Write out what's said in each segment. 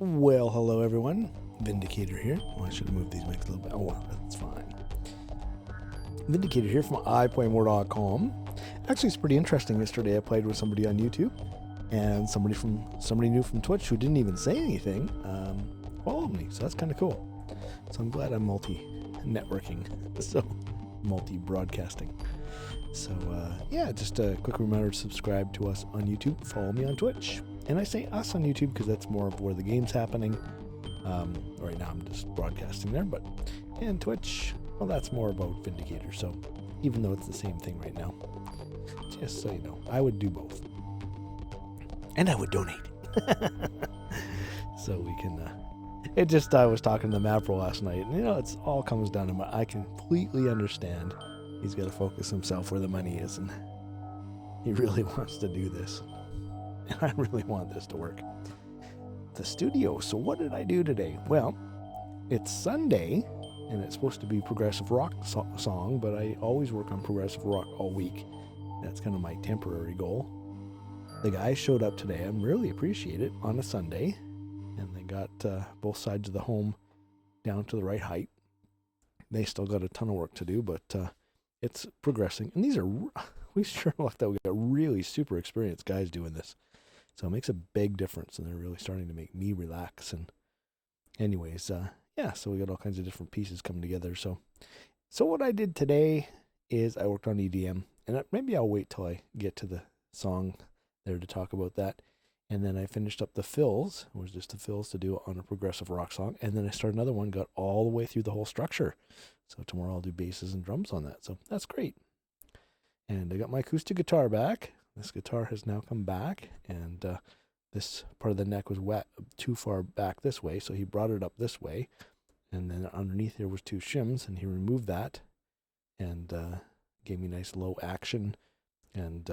Well, hello everyone. Vindicator here. Oh, I should have moved these mics a little bit. Oh, well, that's fine. Vindicator here from iPlayMore.com. Actually, it's pretty interesting. Yesterday I played with somebody on YouTube, and somebody new from Twitch who didn't even say anything followed me. So that's kind of cool. So I'm glad I'm multi-networking, so multi-broadcasting. So yeah, just a quick reminder to subscribe to us on YouTube. Follow me on Twitch. And I say us on YouTube because that's more of where the game's happening. Right now I'm just broadcasting there, and Twitch, well, that's more about Vindicator. So even though it's the same thing right now, just so you know, I would do both. And I would donate. So we can, I was talking to the Mapper last night, and it's all comes down to I completely understand he's got to focus himself where the money is, and he really wants to do this. And I really want this to work. The studio. So what did I do today? Well, it's Sunday, and it's supposed to be progressive rock song, but I always work on progressive rock all week. That's kind of my temporary goal. The guys showed up today. I really appreciate it, on a Sunday, and they got both sides of the home down to the right height. They still got a ton of work to do, but it's progressing. And we sure lucked that we got really super experienced guys doing this. So it makes a big difference, and they're really starting to make me relax. And anyways, yeah, so we got all kinds of different pieces coming together. So what I did today is I worked on EDM, and maybe I'll wait till I get to the song there to talk about that. And then I finished up the fills. It was just the fills to do on a progressive rock song. And then I started another one, got all the way through the whole structure. So tomorrow I'll do basses and drums on that. So that's great. And I got my acoustic guitar back. This guitar has now come back, and this part of the neck was wet too far back this way, so he brought it up this way, and then underneath there was two shims, and he removed that, and gave me nice low action, and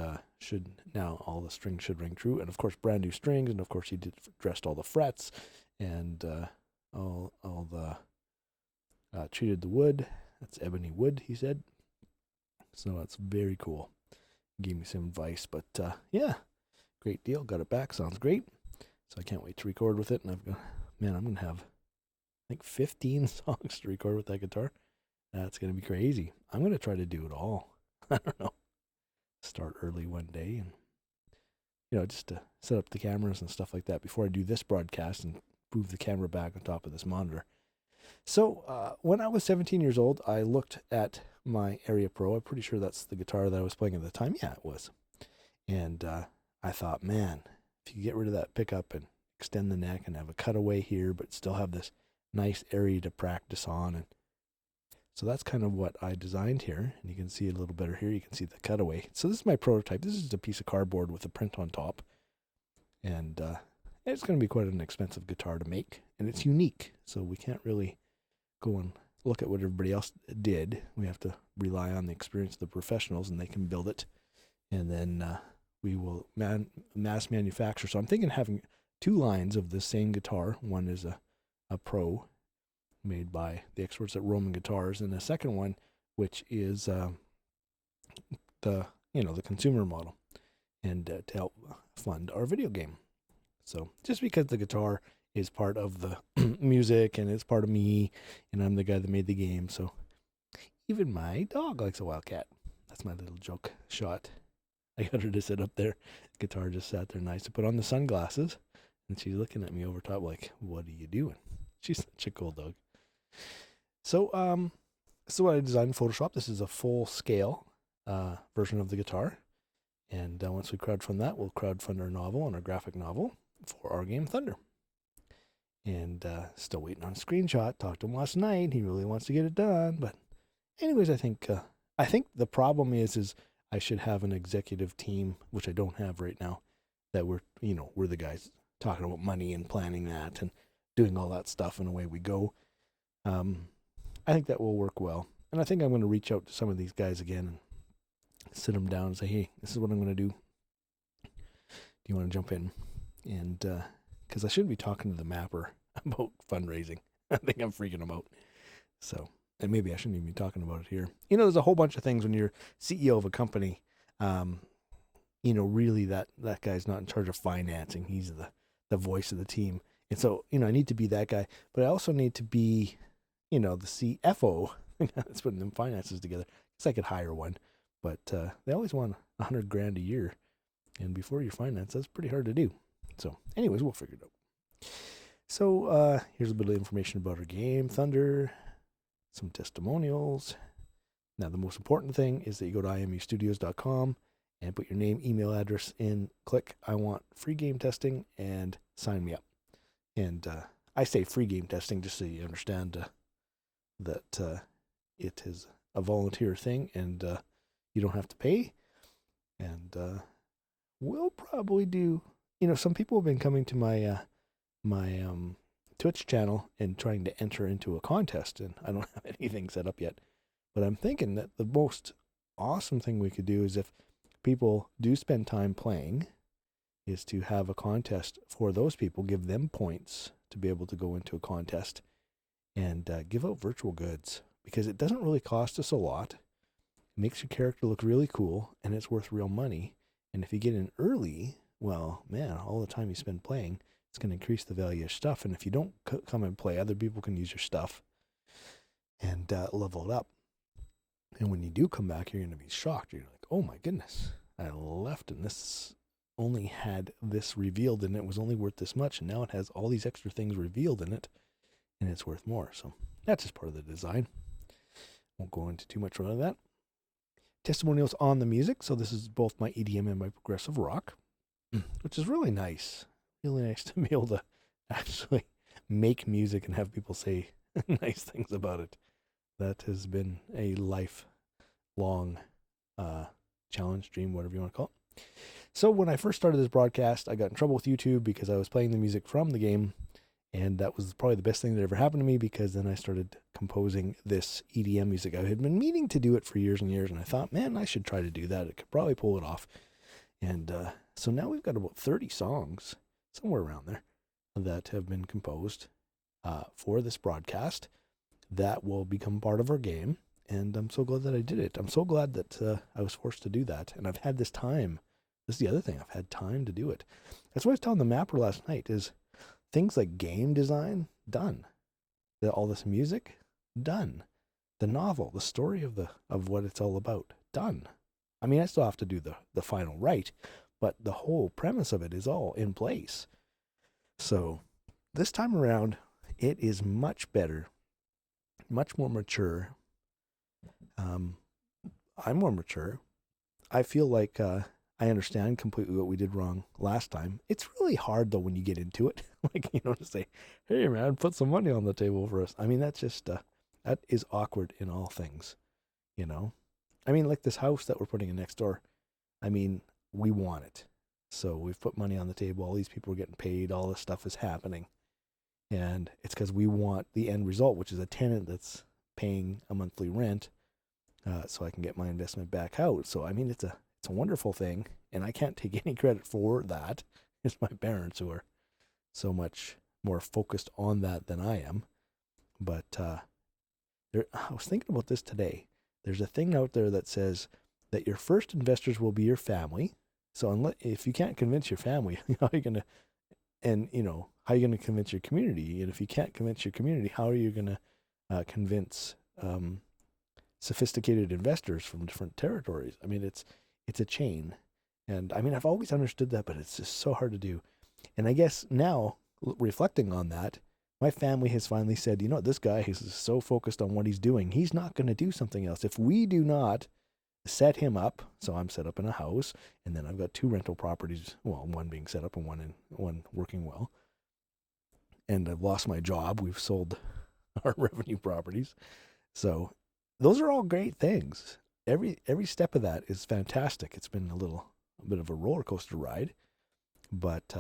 now all the strings should ring true, and of course brand new strings, and of course he dressed all the frets, and all the treated the wood. That's ebony wood, he said. So that's very cool. Gave me some advice, but yeah, great deal. Got it back. Sounds great. So I can't wait to record with it. And I'm going to have, I think, 15 songs to record with that guitar. That's going to be crazy. I'm going to try to do it all. I don't know. Start early one day and, just to set up the cameras and stuff like that before I do this broadcast and move the camera back on top of this monitor. So when I was 17 years old, I looked at my Area Pro. I'm pretty sure that's the guitar that I was playing at the time. Yeah, it was. And I thought, man, if you get rid of that pickup and extend the neck and have a cutaway here, but still have this nice area to practice on. And so that's kind of what I designed here. And you can see it a little better here. You can see the cutaway. So this is my prototype. This is a piece of cardboard with a print on top. And it's going to be quite an expensive guitar to make. And it's unique. So we can't really go and look at what everybody else did. We have to rely on the experience of the professionals, and they can build it. And then we will mass manufacture. So I'm thinking of having two lines of the same guitar. One is a Pro made by the experts at Roman Guitars, and the second one, which is the consumer model, and to help fund our video game. So just because the guitar is part of the music, and it's part of me, and I'm the guy that made the game. So even my dog likes a Wildcat. That's my little joke shot. I got her to sit up there. The guitar just sat there nice. I put on the sunglasses, and she's looking at me over top like, what are you doing? She's such a cool dog. So what I designed in Photoshop. This is a full scale version of the guitar. And once we crowdfund that, we'll crowdfund our novel and our graphic novel for our game Thunder. And still waiting on a screenshot. Talked to him last night. He really wants to get it done. But anyways, I think the problem is I should have an executive team, which I don't have right now, that we're the guys talking about money and planning that and doing all that stuff, and away we go. I think that will work well. And I think I'm going to reach out to some of these guys again and sit them down and say, hey, this is what I'm going to do. Do you want to jump in? And because I should be talking to the Mapper about fundraising. I think I'm freaking him out. So, and maybe I shouldn't even be talking about it here. There's a whole bunch of things when you're CEO of a company. Really that guy's not in charge of financing. He's the voice of the team. And so, I need to be that guy, but I also need to be, the CFO. That's putting them finances together. Guess I could hire one, but they always want $100,000 a year, and before your finance, that's pretty hard to do. So, anyways, we'll figure it out. So, here's a bit of information about our game, Thunder, some testimonials. Now, the most important thing is that you go to imustudios.com and put your name, email address in, click I want free game testing, and sign me up. And I say free game testing just so you understand that it is a volunteer thing, and you don't have to pay. And we'll probably do, some people have been coming to my Twitch channel and trying to enter into a contest, and I don't have anything set up yet. But I'm thinking that the most awesome thing we could do is if people do spend time playing, is to have a contest for those people, give them points to be able to go into a contest, and give out virtual goods, because it doesn't really cost us a lot. It makes your character look really cool, and it's worth real money. And if you get in early, well, man, all the time you spend playing, it's going to increase the value of your stuff. And if you don't come and play, other people can use your stuff and level it up. And when you do come back, you're going to be shocked. You're like, oh my goodness, I left and this only had this revealed and it was only worth this much. And now it has all these extra things revealed in it and it's worth more. So that's just part of the design. Won't go into too much of that. Testimonials on the music. So this is both my EDM and my progressive rock, which is really nice. Really nice to be able to actually make music and have people say nice things about it. That has been a lifelong challenge, dream, whatever you want to call it. So when I first started this broadcast, I got in trouble with YouTube because I was playing the music from the game, and that was probably the best thing that ever happened to me, because then I started composing this EDM music. I had been meaning to do it for years and years, and I thought, man, I should try to do that. I could probably pull it off. And so now we've got about 30 songs, somewhere around there, that have been composed for this broadcast that will become part of our game. And I'm so glad that I did it. I'm so glad that I was forced to do that. And I've had this time. This is the other thing. I've had time to do it. That's what I was telling the mapper last night, is things like game design, done. All this music, done. The novel, the story of what it's all about, done. I mean, I still have to do the final right, but the whole premise of it is all in place. So this time around, it is much better, much more mature. I'm more mature. I feel like I understand completely what we did wrong last time. It's really hard, though, when you get into it. Like, to say, hey, man, put some money on the table for us. I mean, that's just, that is awkward in all things, I mean, like this house that we're putting in next door. I mean, we want it. So we've put money on the table. All these people are getting paid. All this stuff is happening. And it's because we want the end result, which is a tenant that's paying a monthly rent, so I can get my investment back out. So, I mean, it's a wonderful thing, and I can't take any credit for that. It's my parents who are so much more focused on that than I am. But I was thinking about this today. There's a thing out there that says that your first investors will be your family. So if you can't convince your family, how are you going to, and how are you going to convince your community? And if you can't convince your community, how are you going to convince sophisticated investors from different territories? I mean, it's a chain. And I mean, I've always understood that, but it's just so hard to do. And I guess now, reflecting on that, my family has finally said, this guy is so focused on what he's doing, he's not going to do something else. If we do not set him up, so I'm set up in a house, and then I've got 2 rental properties, well, one being set up and one working well. And I've lost my job. We've sold our revenue properties. So those are all great things. Every step of that is fantastic. It's been a bit of a roller coaster ride, but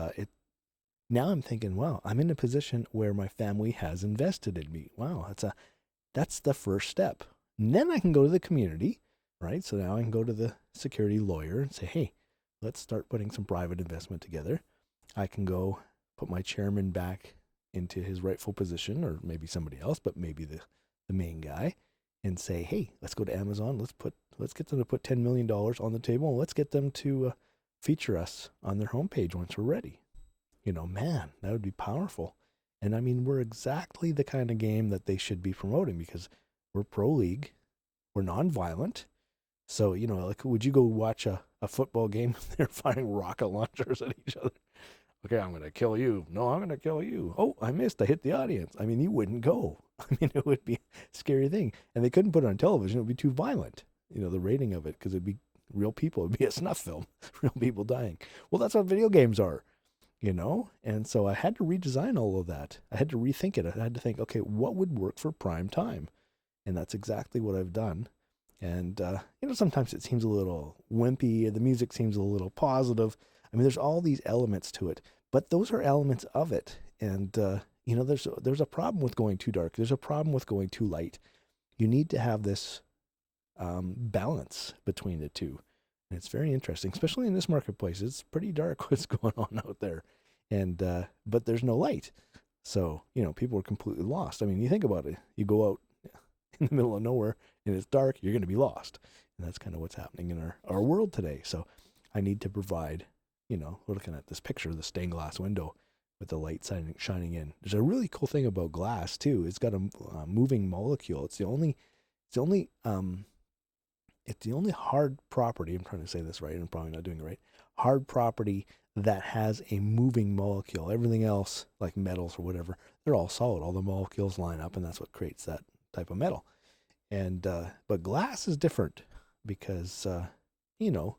now I'm thinking, wow, I'm in a position where my family has invested in me. Wow, that's the first step. And then I can go to the community, right? So now I can go to the security lawyer and say, hey, let's start putting some private investment together. I can go put my chairman back into his rightful position, or maybe somebody else, but maybe the main guy, and say, hey, let's go to Amazon. Let's get them to put $10 million on the table, and let's get them to feature us on their homepage once we're ready. Man, that would be powerful. And I mean, we're exactly the kind of game that they should be promoting because we're pro league, we're non-violent. So, you know, like, would you go watch a football game? They're firing rocket launchers at each other. Okay, I'm going to kill you. No, I'm going to kill you. Oh, I missed. I hit the audience. I mean, you wouldn't go. I mean, it would be a scary thing. And they couldn't put it on television. It would be too violent, you know, the rating of it, because it'd be real people. It'd be a snuff film, real people dying. Well, that's what video games are, you know? And so I had to redesign all of that. I had to rethink it. I had to think, okay, what would work for prime time? And that's exactly what I've done. And, you know, sometimes it seems a little wimpy. The music seems a little positive. I mean, there's all these elements to it, but those are elements of it. And, you know, there's a problem with going too dark. There's a problem with going too light. You need to have this balance between the two. And it's very interesting, especially in this marketplace. It's pretty dark what's going on out there. And, but there's no light. So, you know, people are completely lost. I mean, you think about it. You go out in the middle of nowhere and it's dark, you're going to be lost. And that's kind of what's happening in our world today. So I need to provide, you know, we're looking at this picture of the stained glass window with the light shining in. There's a really cool thing about glass too. It's got a moving molecule. It's the only hard property. I'm trying to say this right. I'm probably not doing it right. Hard property that has a moving molecule. Everything else, like metals or whatever, they're all solid. All the molecules line up, and that's what creates that type of metal. And but glass is different because you know,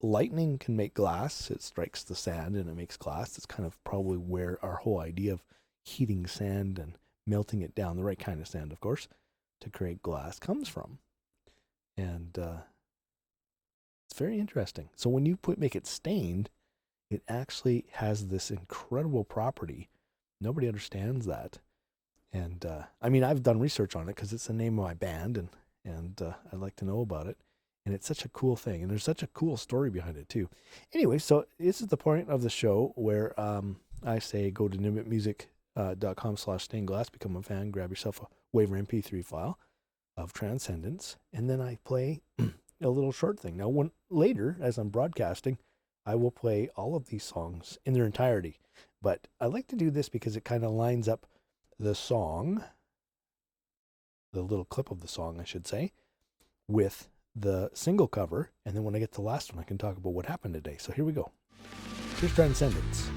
lightning can make glass. It strikes the sand and it makes glass. It's kind of probably where our whole idea of heating sand and melting it down, the right kind of sand, of course, to create glass comes from. And it's very interesting. So when you make it stained, it actually has this incredible property. Nobody understands that. And I mean, I've done research on it because it's the name of my band, and I'd like to know about it. And it's such a cool thing, and there's such a cool story behind it too. Anyway, so this is the point of the show where I say go to nimbitmusic.com/stainedglass, become a fan, grab yourself a waiver MP3 file of Transcendence, and then I play a little short thing. Now, later, as I'm broadcasting, I will play all of these songs in their entirety. But I like to do this because it kind of lines up the song, the little clip of the song, I should say, with the single cover. And then when I get to the last one, I can talk about what happened today. So here we go. Here's Transcendence.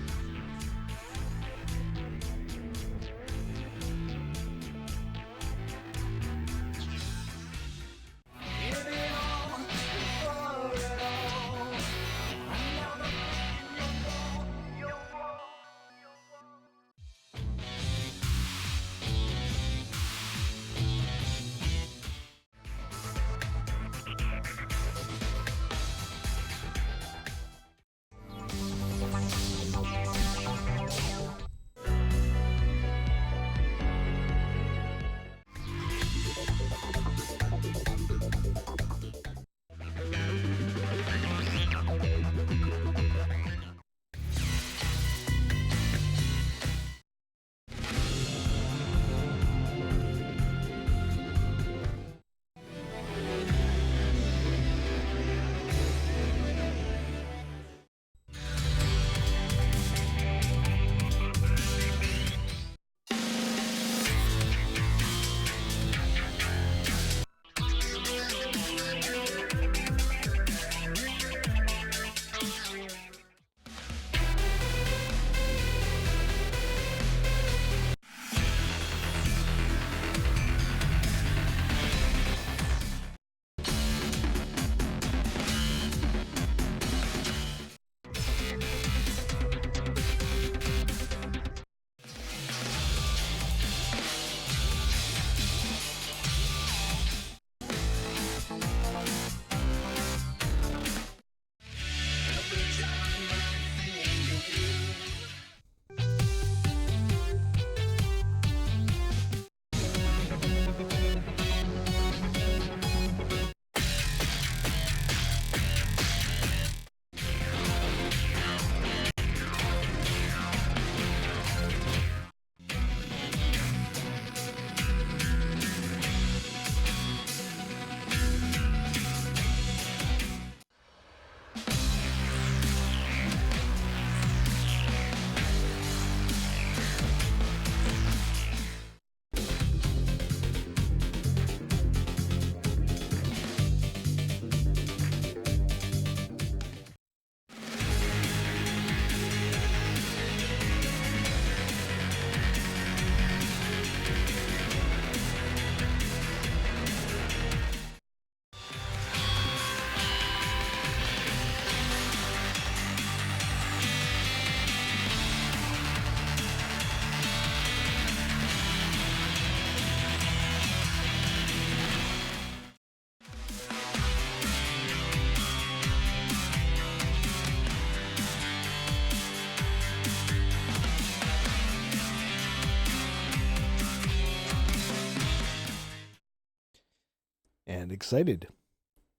and excited.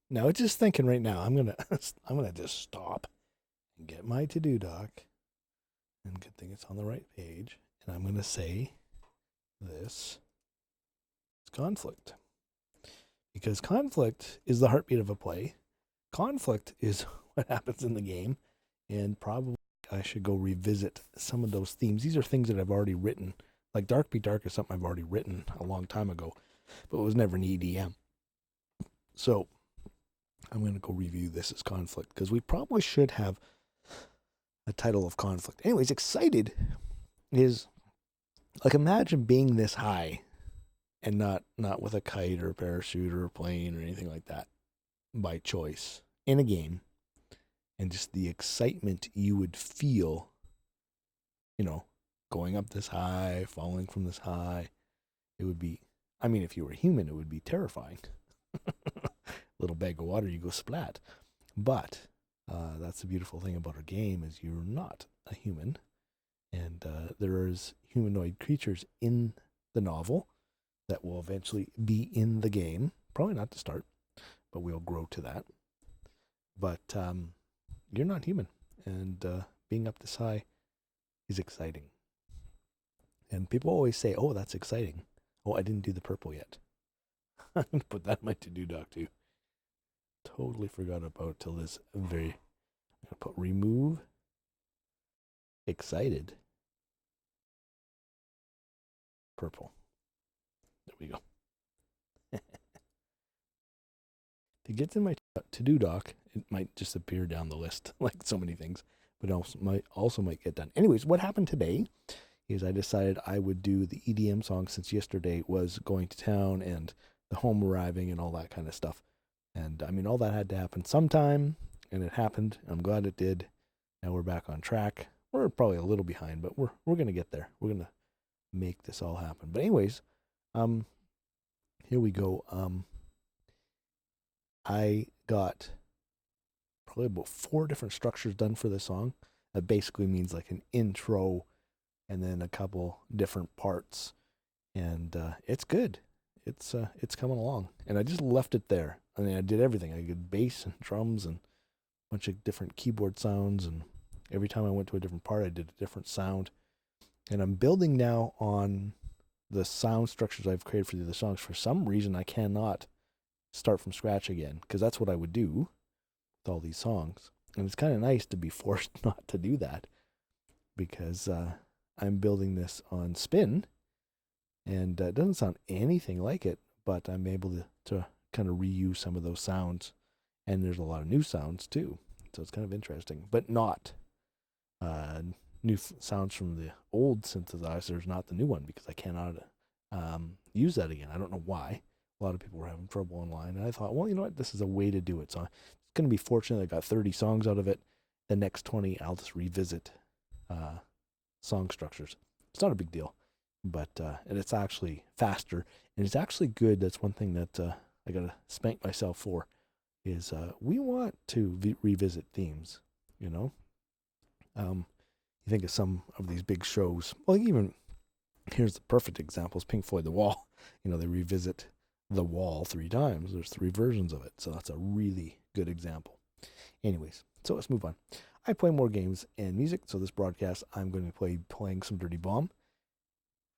Now, it's just thinking right now, I'm gonna just stop and get my to-do doc, and good thing it's on the right page, and I'm gonna say this is conflict. Because conflict is the heartbeat of a play. Conflict is what happens in the game, and probably I should go revisit some of those themes. These are things that I've already written. Like Dark Be Dark is something I've already written a long time ago, but it was never an EDM. So I'm going to go review this as conflict, because we probably should have a title of conflict. Anyways, excited is like, imagine being this high and not with a kite or a parachute or a plane or anything like that by choice in a game, and just the excitement you would feel, going up this high, falling from this high. It would be, I mean, if you were human, it would be terrifying. Little bag of water, you go splat. But that's the beautiful thing about our game, is you're not a human, and there is humanoid creatures in the novel that will eventually be in the game. Probably not to start, but we'll grow to that. But you're not human, and being up this high is exciting. And people always say, "Oh, that's exciting." Oh, I didn't do the purple yet. I'm going to put that in my to-do doc too. Totally forgot about till this very... I'm going to put remove excited purple. There we go. To get to my to-do doc, it might just appear down the list, like so many things, but also might get done. Anyways, what happened today is I decided I would do the EDM song, since yesterday was going to town and the home arriving and all that kind of stuff. And I mean, all that had to happen sometime, and it happened. I'm glad it did. Now we're back on track. We're probably a little behind, but we're going to get there. We're going to make this all happen. But anyways, here we go. I got probably about 4 different structures done for this song. That basically means like an intro and then a couple different parts. And it's good. It's coming along. And I just left it there. I mean, I did everything. I did bass and drums and a bunch of different keyboard sounds. And every time I went to a different part, I did a different sound. And I'm building now on the sound structures I've created for the other songs. For some reason, I cannot start from scratch again, because that's what I would do with all these songs. And it's kind of nice to be forced not to do that, because I'm building this on Spin, and it doesn't sound anything like it, but I'm able to kind of reuse some of those sounds, and there's a lot of new sounds too, so it's kind of interesting, but not new sounds from the old synthesizers, not the new one, because I cannot use that again. I don't know why. A lot of people were having trouble online, and I thought, well, you know what, this is a way to do it. So it's going to be fortunate I got 30 songs out of it. The next 20, I'll just revisit song structures. It's not a big deal, but and it's actually faster, and it's actually good. That's one thing that I got to spank myself for, is we want to revisit themes, You think of some of these big shows. Well, even here's the perfect example: is Pink Floyd The Wall. They revisit The Wall 3 times. There's 3 versions of it, so that's a really good example. Anyways, so let's move on. I play more games and music, so this broadcast I'm going to be playing some Dirty Bomb.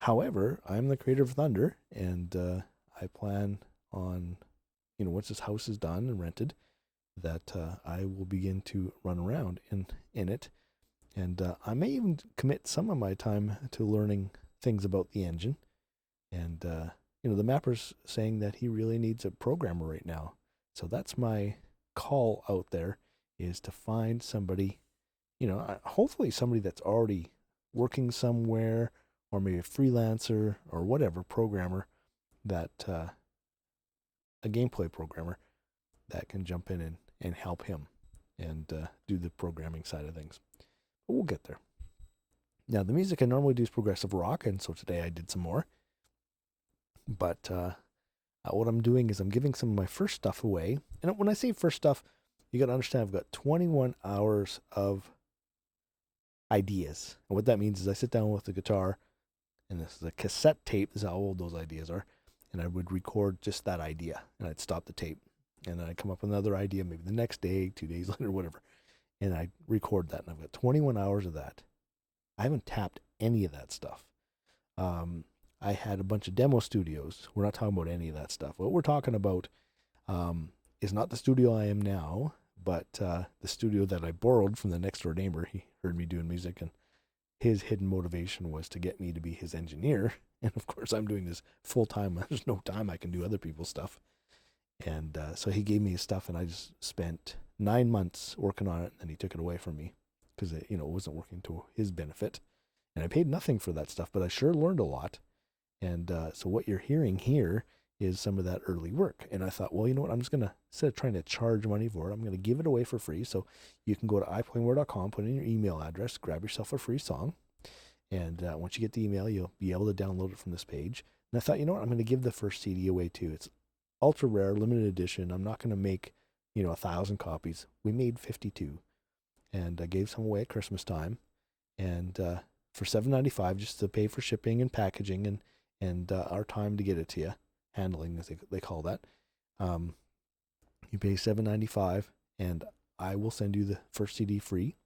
However, I'm the creator of Thunder, and I plan on, once this house is done and rented, that I will begin to run around in it, and I may even commit some of my time to learning things about the engine, and the mapper's saying that he really needs a programmer right now. So that's my call out there, is to find somebody, hopefully somebody that's already working somewhere, or maybe a freelancer or whatever programmer, that a gameplay programmer that can jump in and help him and do the programming side of things. But we'll get there. Now, the music I normally do is progressive rock, and so today I did some more. But what I'm doing is I'm giving some of my first stuff away. And when I say first stuff, you got to understand I've got 21 hours of ideas. And what that means is I sit down with the guitar, and this is a cassette tape. This is how old those ideas are. and I would record just that idea, and I'd stop the tape, and then I'd come up with another idea, maybe the next day, 2 days later, whatever, and I'd record that, and I've got 21 hours of that. I haven't tapped any of that stuff. I had a bunch of demo studios. We're not talking about any of that stuff. What we're talking about is not the studio I am now, but the studio that I borrowed from the next door neighbor. He heard me doing music, and his hidden motivation was to get me to be his engineer. And of course, I'm doing this full time. There's no time I can do other people's stuff. And so he gave me his stuff, and I just spent 9 months working on it, and he took it away from me because it wasn't working to his benefit. And I paid nothing for that stuff, but I sure learned a lot. And so what you're hearing here is some of that early work. And I thought, well, you know what? I'm just going to, instead of trying to charge money for it, I'm going to give it away for free. So you can go to iPlayMore.com, put in your email address, grab yourself a free song. And once you get the email, you'll be able to download it from this page. And I thought, you know what? I'm going to give the first CD away too. It's ultra rare, limited edition. I'm not going to make, 1,000 copies. We made 52. And I gave some away at Christmas time. And for $7.95, just to pay for shipping and packaging and our time to get it to you, handling as they call that. You pay $7.95, and I will send you the first CD free.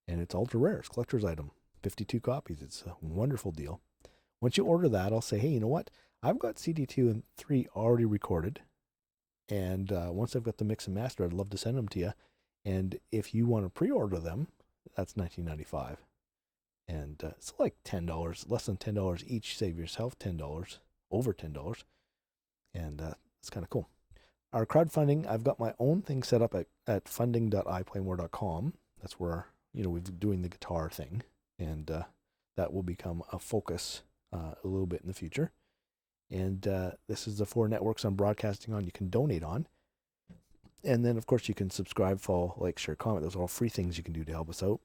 And it's ultra rare. It's a collector's item. 52 copies. It's a wonderful deal. Once you order that, I'll say, hey, you know what? I've got CD 2 and 3 already recorded. And once I've got the mix and master, I'd love to send them to you. And if you want to pre-order them, that's $19.95. And it's like $10, less than $10 each. Save yourself $10, over $10. And it's kind of cool. Our crowdfunding, I've got my own thing set up at funding.iplaymore.com. That's where, we're doing the guitar thing. And that will become a focus a little bit in the future. And this is the 4 networks I'm broadcasting on. You can donate on. And then, of course, you can subscribe, follow, like, share, comment. Those are all free things you can do to help us out.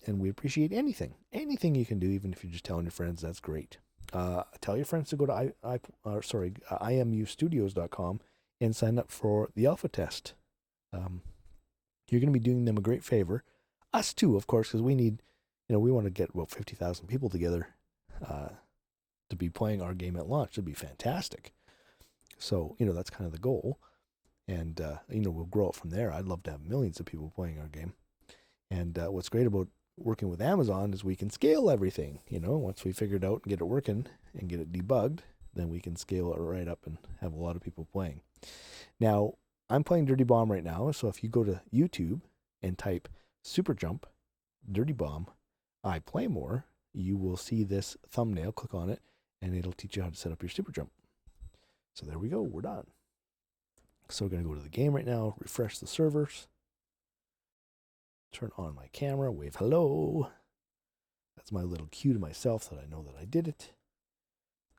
And we appreciate anything. Anything you can do, even if you're just telling your friends, that's great. Tell your friends to go to imustudios.com and sign up for the alpha test. You're going to be doing them a great favor. Us too, of course, because we need, we want to get about 50,000 people together to be playing our game at launch. It'd be fantastic. So, that's kind of the goal. And, we'll grow it from there. I'd love to have millions of people playing our game. And what's great about working with Amazon is we can scale everything. Once we figure it out and get it working and get it debugged, then we can scale it right up and have a lot of people playing. Now, I'm playing Dirty Bomb right now. So if you go to YouTube and type Super Jump, Dirty Bomb, iPlayMore, you will see this thumbnail. Click on it, and it'll teach you how to set up your Super Jump. So there we go. We're done. So we're going to go to the game right now, refresh the servers, turn on my camera, wave hello. That's my little cue to myself that I know that I did it.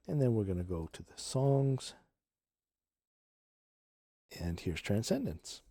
And then we're going to go to the songs. And here's Transcendence.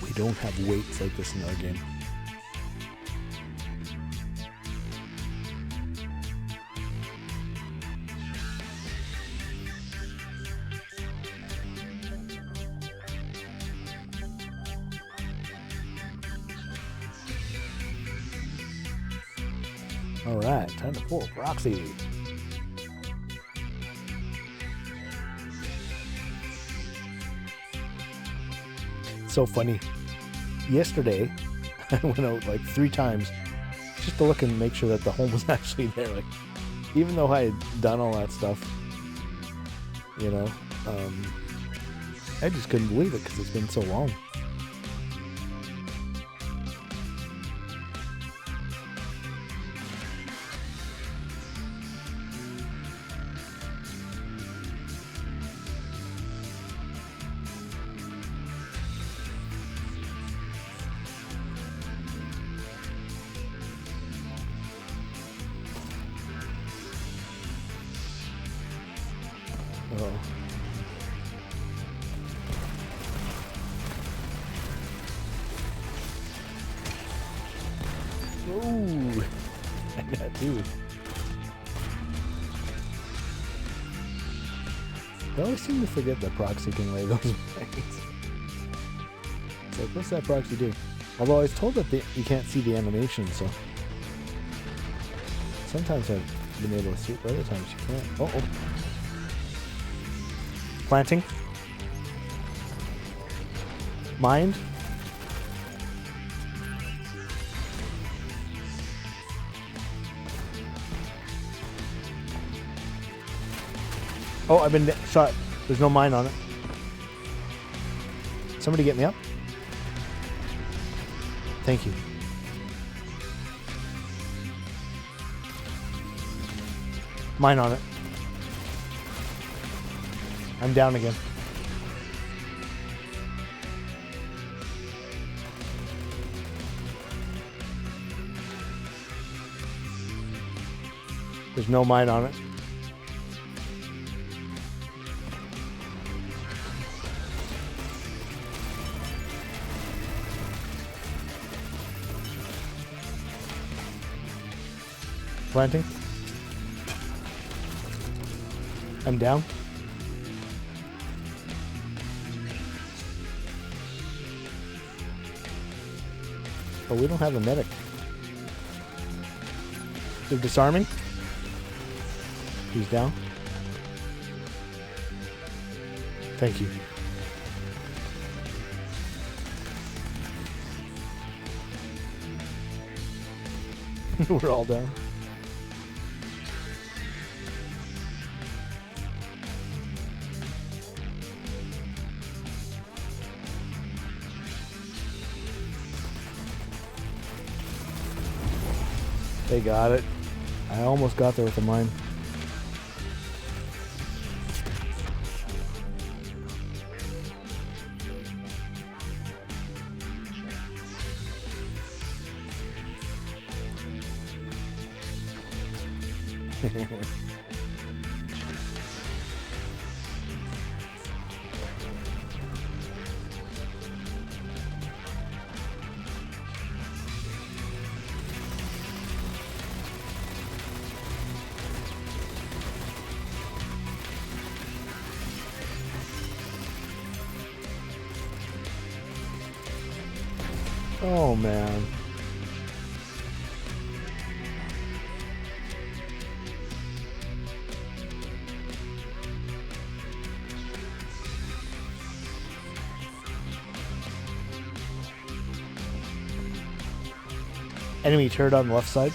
We don't have weights like this in our game. All right, time to pull Proxy. So funny. Yesterday, I went out like 3 times just to look and make sure that the home was actually there. Like, even though I had done all that stuff, I just couldn't believe it because it's been so long. Ooh. And that too. I always seem to forget that proxy can lay those mines. It's like, what's that proxy do? Although I was told that you can't see the animation, so sometimes I've been able to see it, but other times you can't. Uh-oh. Planting. Mined. Oh, I've been shot. There's no mine on it. Somebody get me up. Thank you. Mine on it. I'm down again. There's no mine on it. Planting. I'm down. Oh, we don't have a medic. They're disarming. He's down. Thank you. We're all down. They got it. I almost got there with the mine. Oh man. Enemy turret on the left side.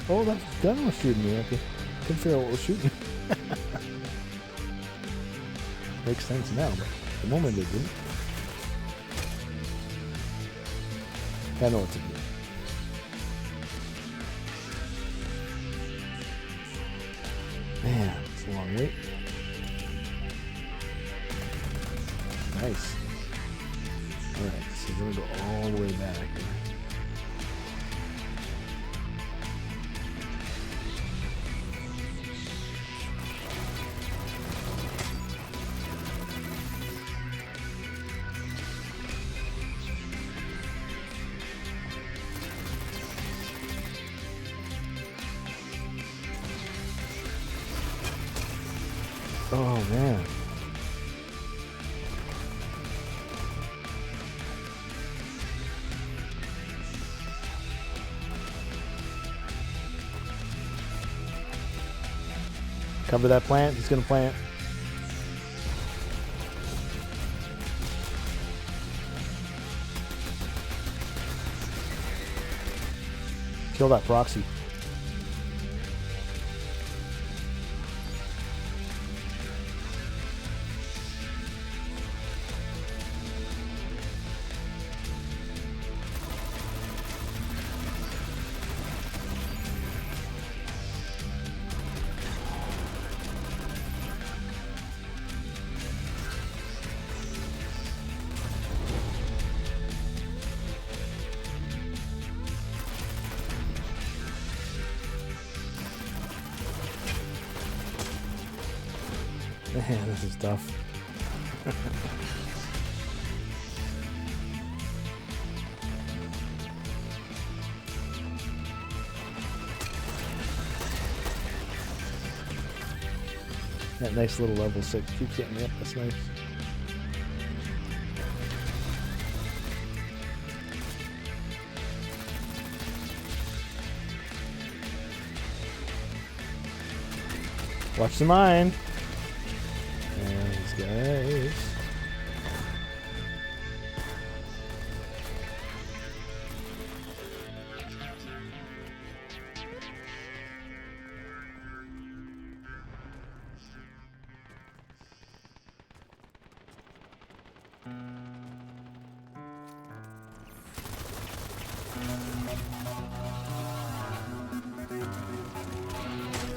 Oh, that gun was shooting me. I couldn't figure out what was shooting. Makes sense now, but at the moment it didn't. I know what to do. Man, it's a long wait. Nice. Alright, so we're gonna go all the way back. Oh man. Cover that plant. He's gonna plant. Kill that proxy. Man, this is tough. That nice little level 6 keeps getting me up. That's nice. Watch the mine. And these guys.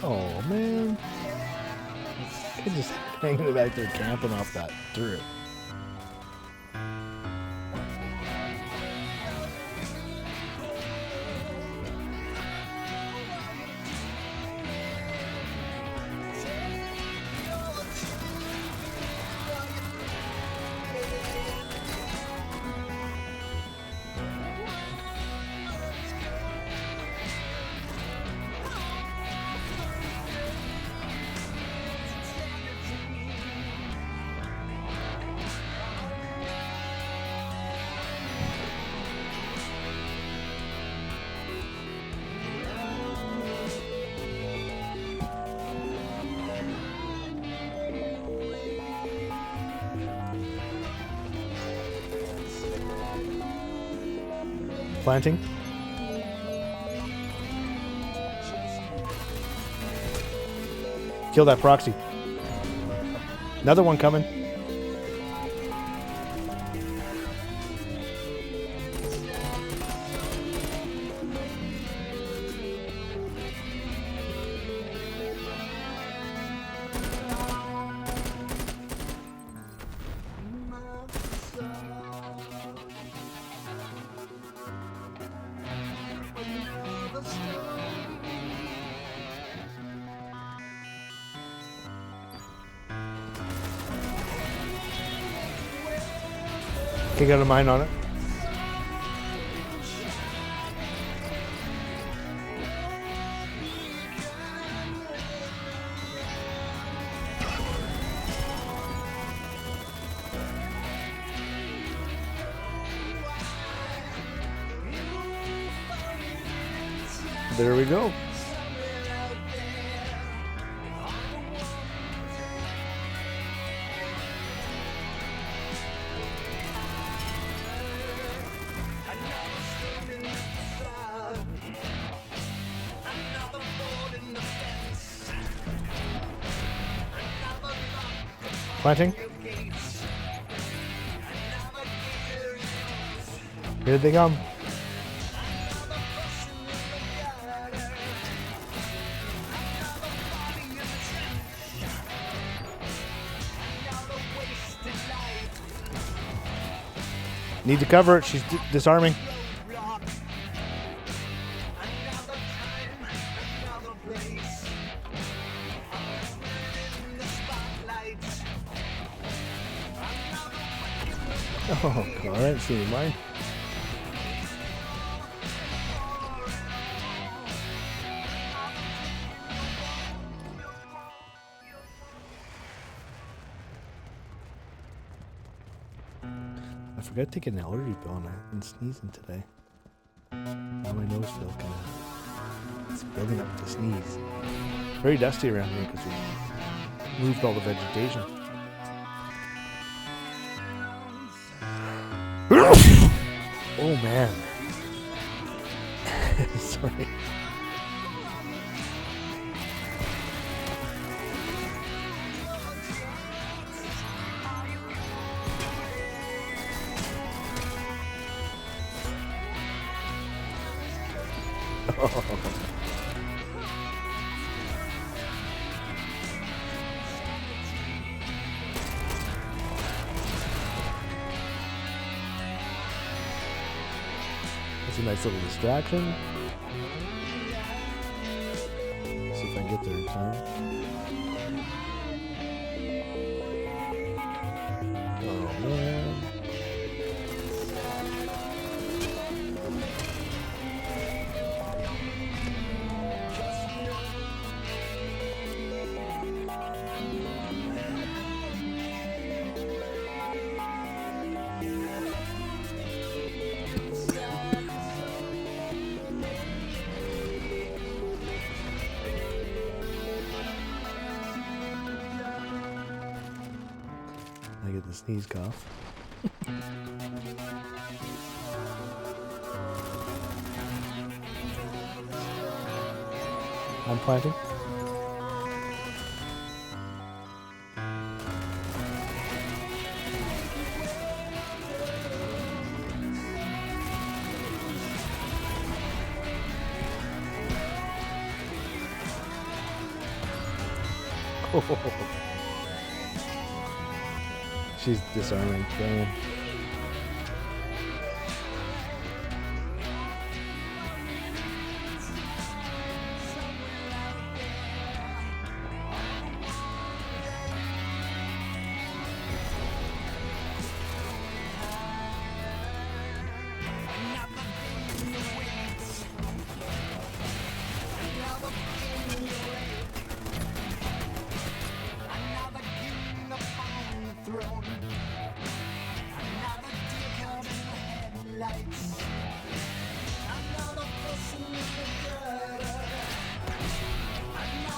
Oh man. They're just hanging back there camping off that turret. Planting. Kill that proxy. Another one coming. Okay, got a mine on it. There we go. Planting. Here they come. Need to cover it. She's disarming. Oh, God, I didn't see any mine. I forgot to take an allergy pill and I've been sneezing today. Now my nose feels kind of... It's building up to sneeze. Very dusty around here because we moved all the vegetation. Oh man. Sorry. That's a nice little distraction. See if I can get there in time. the sneeze cough. I'm planting. She's disarming. Damn.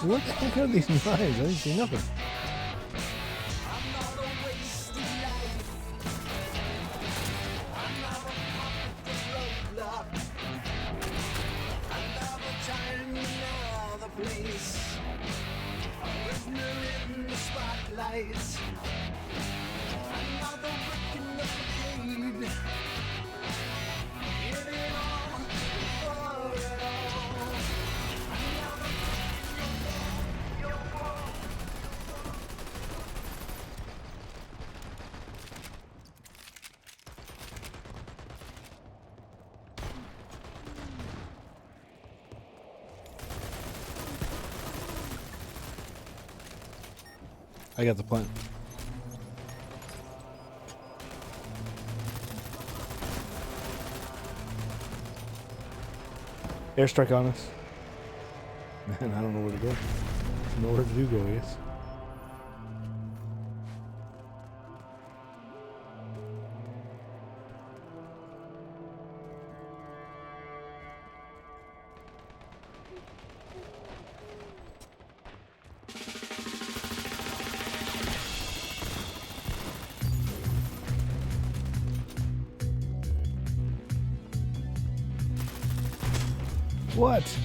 What the heck are these knives? I didn't see nothing. I got the plant. Airstrike on us. Man, I don't know where to go. Nowhere to go, I guess. What?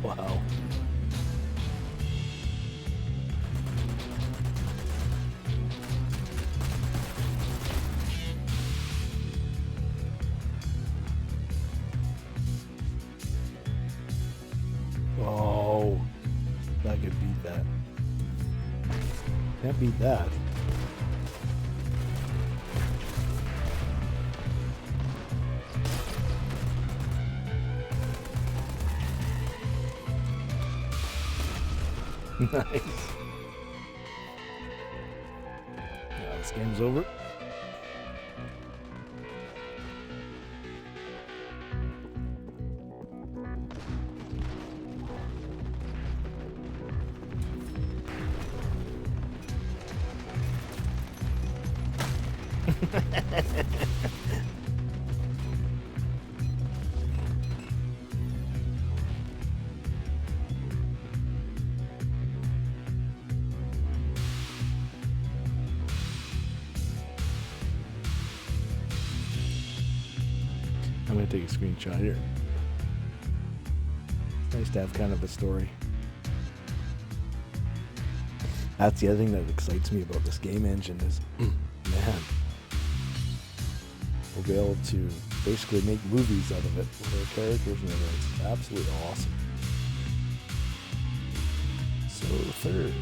Wow. Oh, I could beat that. Can't beat that. Nice. Now this game's over. I'm going to take a screenshot here. It's nice to have kind of a story. That's the other thing that excites me about this game engine is, man, we'll be able to basically make movies out of it with our characters and everything. It's absolutely awesome. So, third.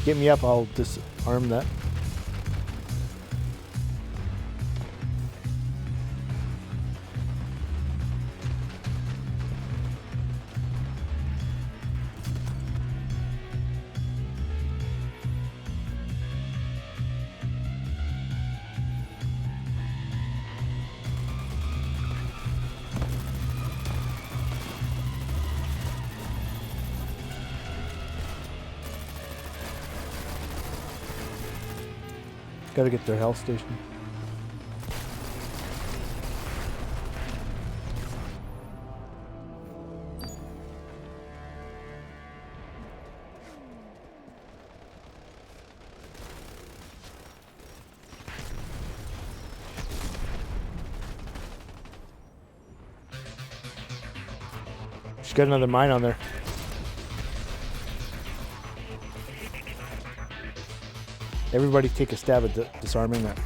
Get me up, I'll disarm that. Gotta get their health station. She's got another mine on there. Everybody take a stab at disarming that.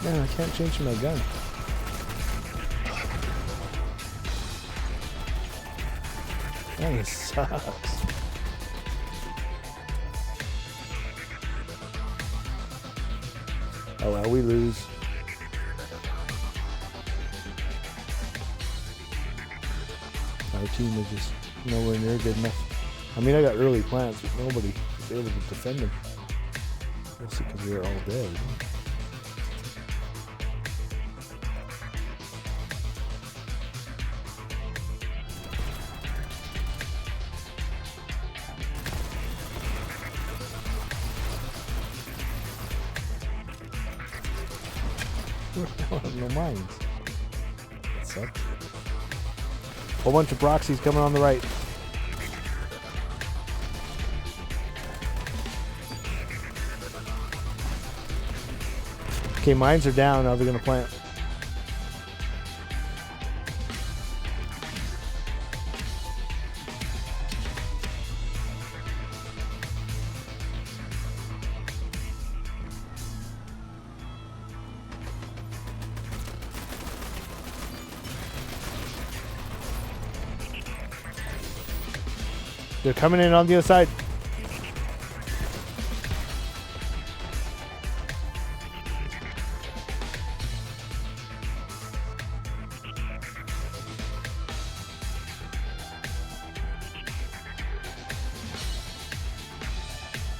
Man, I can't change my gun. That sucks. Oh well, we lose. Our team is just nowhere near good enough. I mean, I got early plants, but nobody was able to defend them. Mostly because we were all dead. I have no mines. That sucks. Whole bunch of proxies coming on the right. Okay, mines are down. Now they're gonna plant. They're coming in on the other side.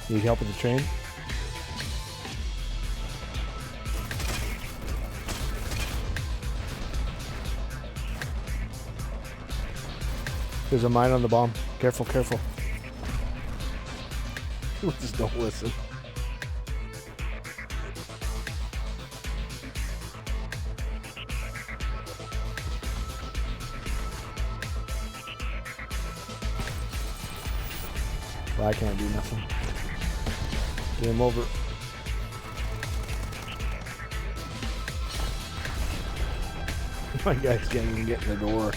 Need help with the train? There's a mine on the bomb. Careful, careful. Just don't listen. Well, I can't do nothing. Game over. My guys can't even get in the door.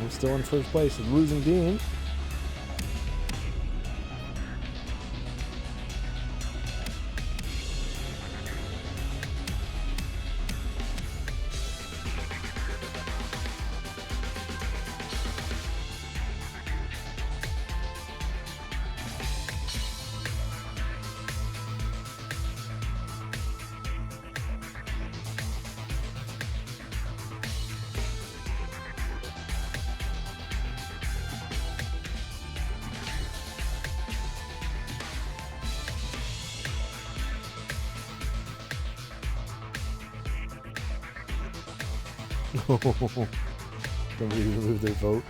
I'm still in first place. The losing team. Somebody remove their vote.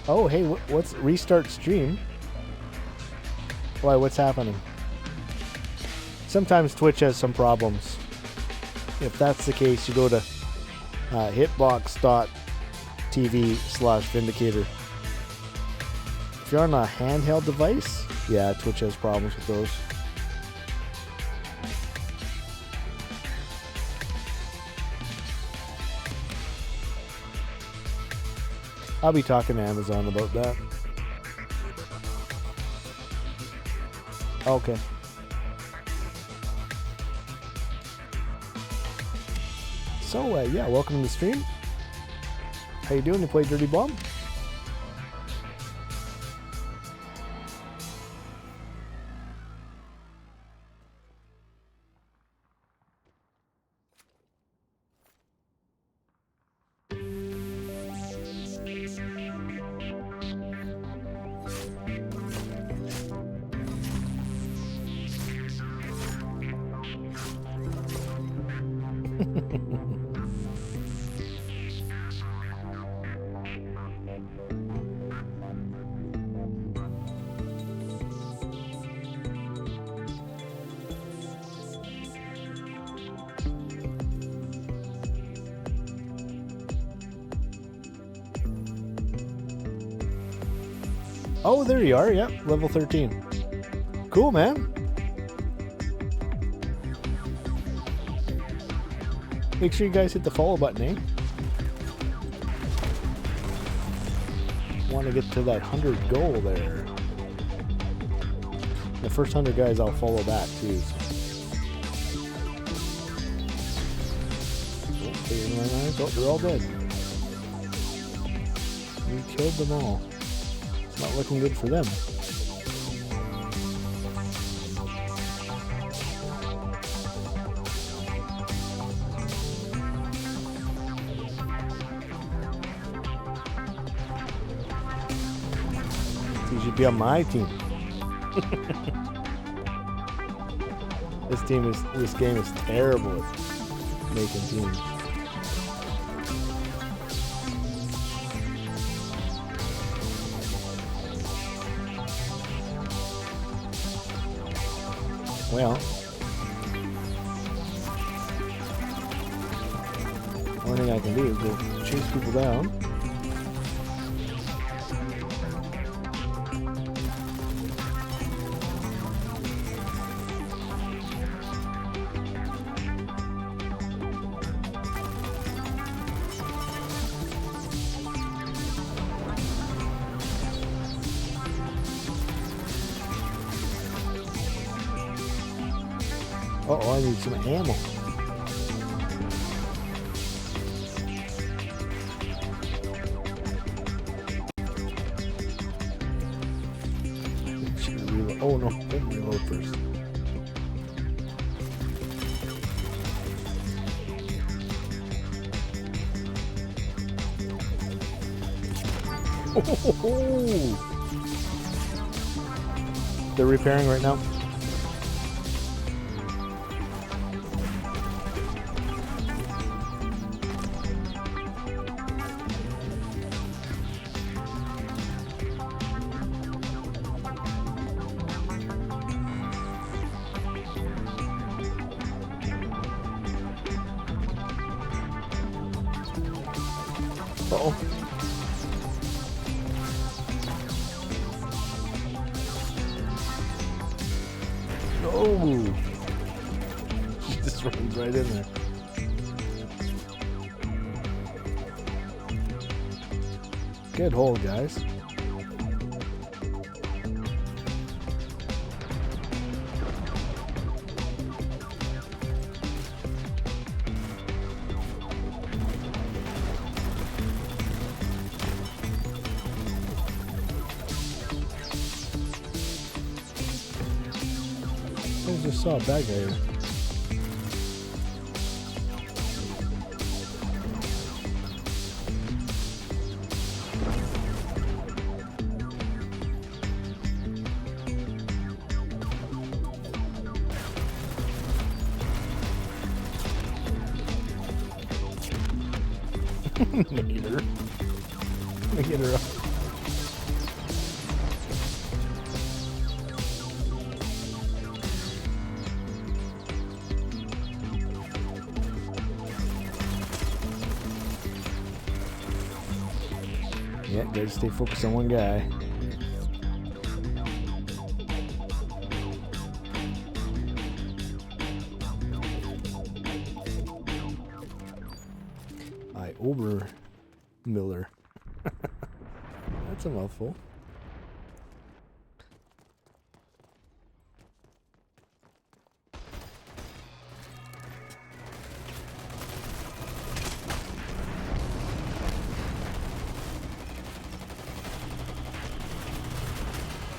Oh, hey, what's restart stream? Why, what's happening? Sometimes Twitch has some problems. If that's the case, you go to hitbox.tv/Vindicator. If you're on a handheld device, yeah, Twitch has problems with those. I'll be talking to Amazon about that. Okay. So, yeah, welcome to the stream. How you doing? You play Dirty Bomb? Oh, there you are. Yep, level 13. Cool, man. Make sure you guys hit the follow button, eh? Want to get to that 100 goal there. The first 100 guys I'll follow back too. Oh, they're all dead. We killed them all. It's not looking good for them. You should be on my team. This game is terrible at making teams. Well, one thing I can do is go chase people down. Uh-oh, I need some ammo. Oh no, let me reload first. Oh, they're repairing right now. Uh-oh. No! She just runs right in there. Good hole, guys. I just saw a bad guy here. Later. Let me get her up. Yeah, gotta stay focused on one guy. Over Miller. That's a mouthful.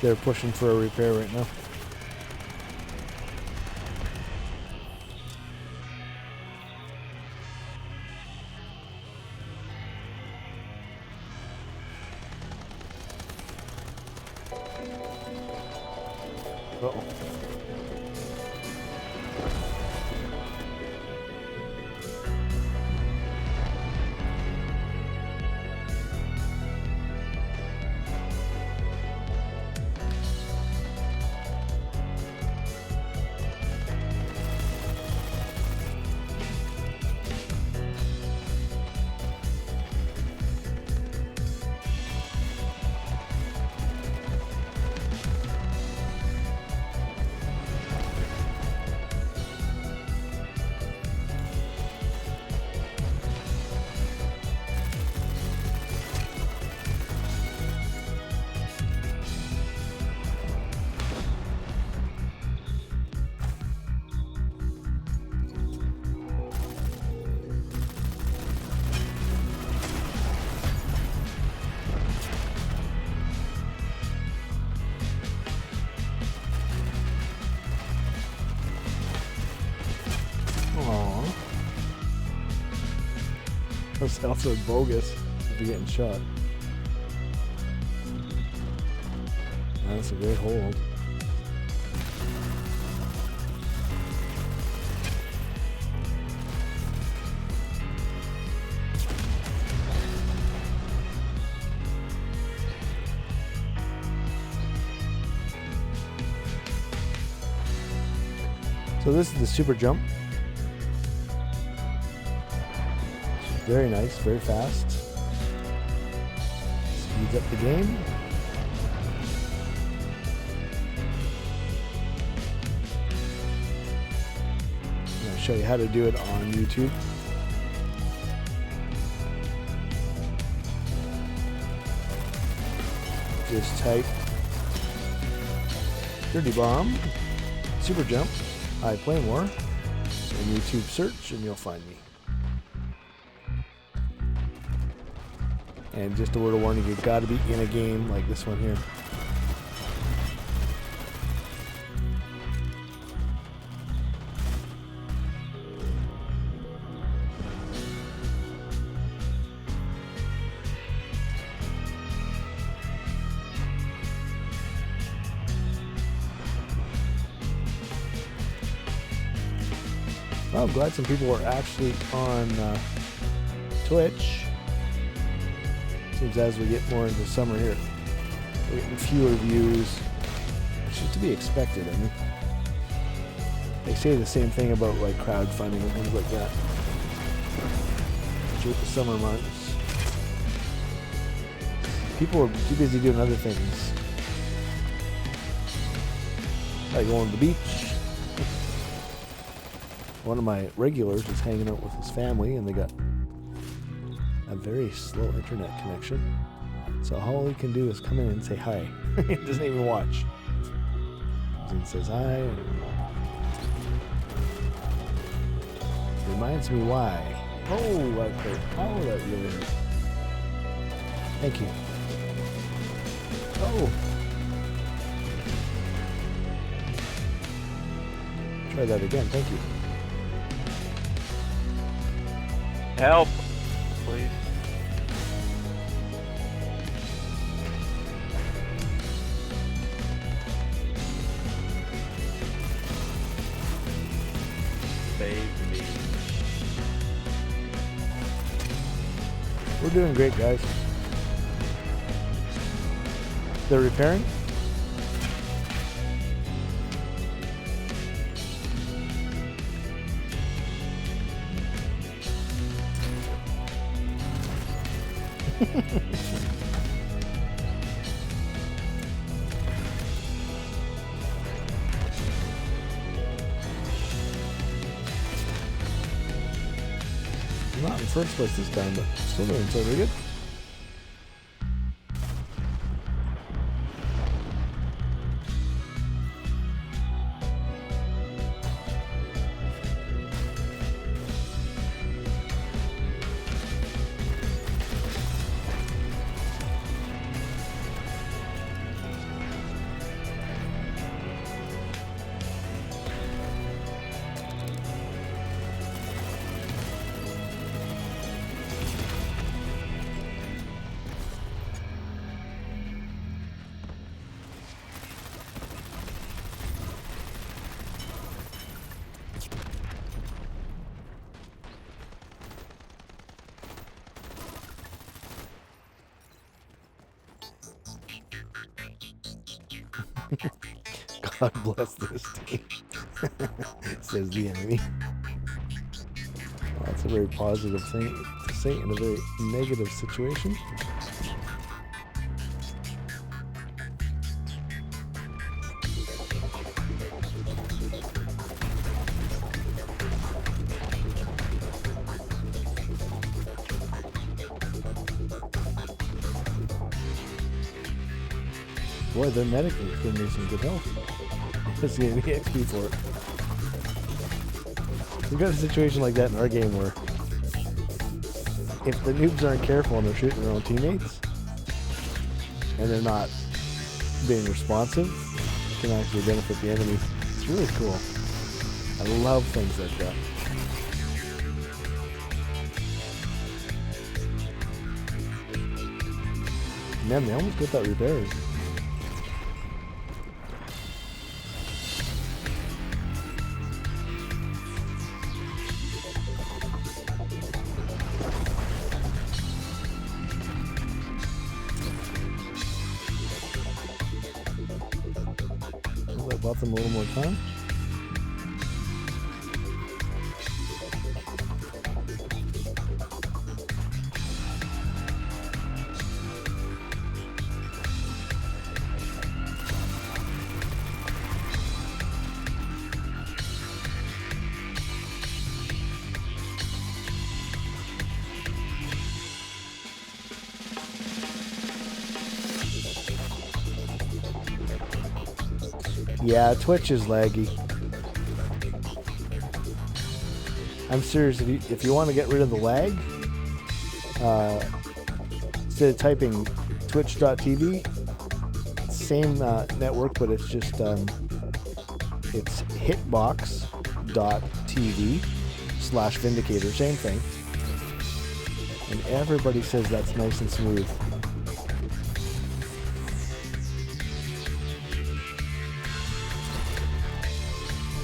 They're pushing for a repair right now. Uh-oh. That's also bogus if you're getting shot. That's a great hold. So this is the super jump. Very nice, very fast. Speeds up the game. I'm going to show you how to do it on YouTube. Just type Dirty Bomb, Super Jump, iPlayMore, and YouTube search, and you'll find me. And just a word of warning, you've got to be in a game like this one here. Well, I'm glad some people were actually on Twitch. Seems as we get more into summer here, we're getting fewer views, which is to be expected. I mean, they say the same thing about like crowdfunding and things like that. Through the summer months, people are too busy doing other things, like going to the beach. One of my regulars is hanging out with his family, and they got a very slow internet connection. So all he can do is come in and say hi. He doesn't even watch. He says hi. And reminds me why. Oh, that hurt. Oh, that really hurt. Thank you. Oh. Try that again. Thank you. Help, please. Save me. We're doing great, guys. They're repairing? Not in first place this time, but still doing so very good. God bless this team, says the enemy. Well, that's a very positive thing to say in a very negative situation. Boy, their medic is giving me some good health. Let's get the XP for it. We've got a situation like that in our game where if the noobs aren't careful and they're shooting their own teammates and they're not being responsive, it can actually benefit the enemy. It's really cool. I love things like that. Man, they almost got that repaired. Bought them a little more time. Yeah, Twitch is laggy. I'm serious, if you want to get rid of the lag, instead of typing twitch.tv, same network, but it's just it's hitbox.tv/Vindicator, same thing. And everybody says that's nice and smooth.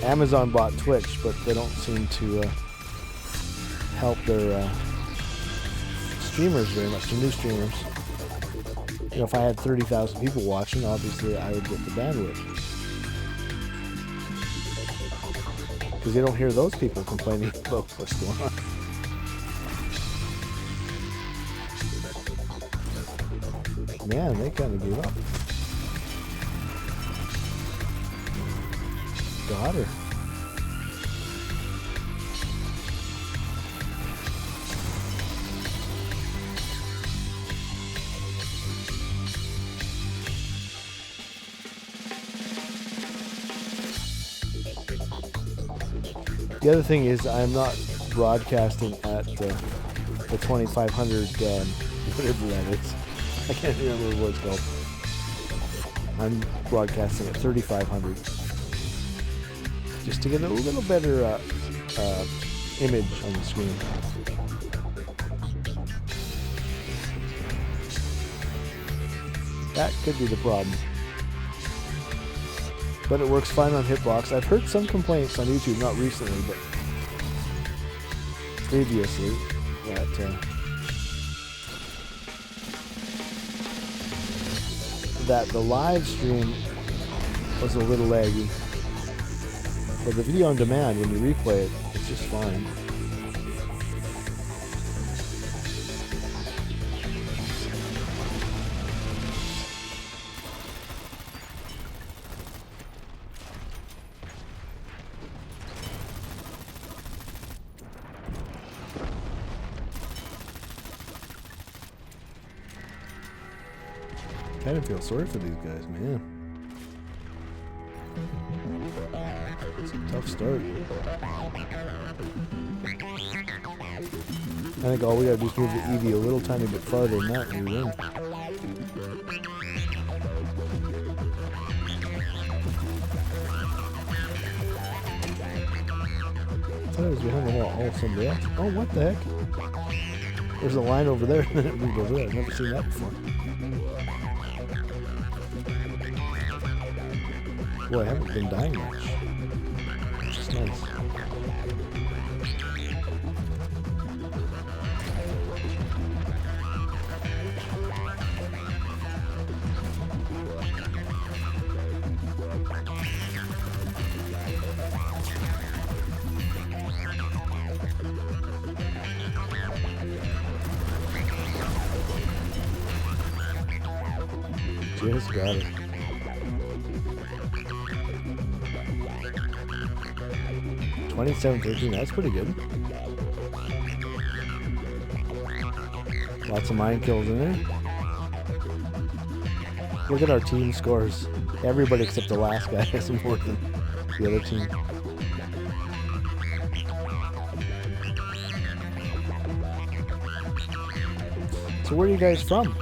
Amazon bought Twitch, but they don't seem to help their streamers very much, the new streamers. You know, if I had 30,000 people watching, obviously I would get the bandwidth. Because you don't hear those people complaining about what's going on. Man, they kind of gave up. Got her. The other thing is I'm not broadcasting at the 2500, whatever that is. I can't remember what it's called. I'm broadcasting at 3500. Just to get a little better image on the screen. That could be the problem. But it works fine on Hitbox. I've heard some complaints on YouTube, not recently, but previously, that the live stream was a little laggy. But the video on demand, when you replay it, it's just fine. kind of feel sorry for these guys, man. It's a tough start. I think all we gotta do is move the EV a little tiny bit farther than that and we win. I thought it was behind the wall. Oh, somebody else. Oh, what the heck? There's a line over there and then it moved over there. I've never seen that before. Boy, I haven't been dying much. Which is nice. Just got it. $27.13, that's pretty good. Lots of mine kills in there. Look at our team scores. Everybody except the last guy has more than the other team. So where are you guys from?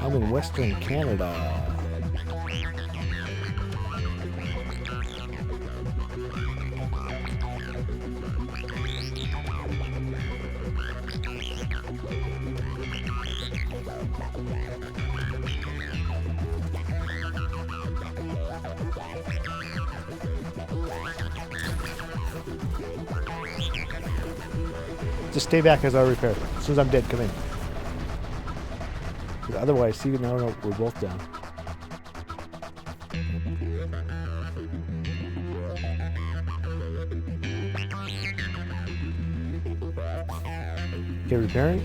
I'm in Western Canada. Just stay back as I repair. As soon as I'm dead, come in. Otherwise, see, now we're both down. Okay, repairing.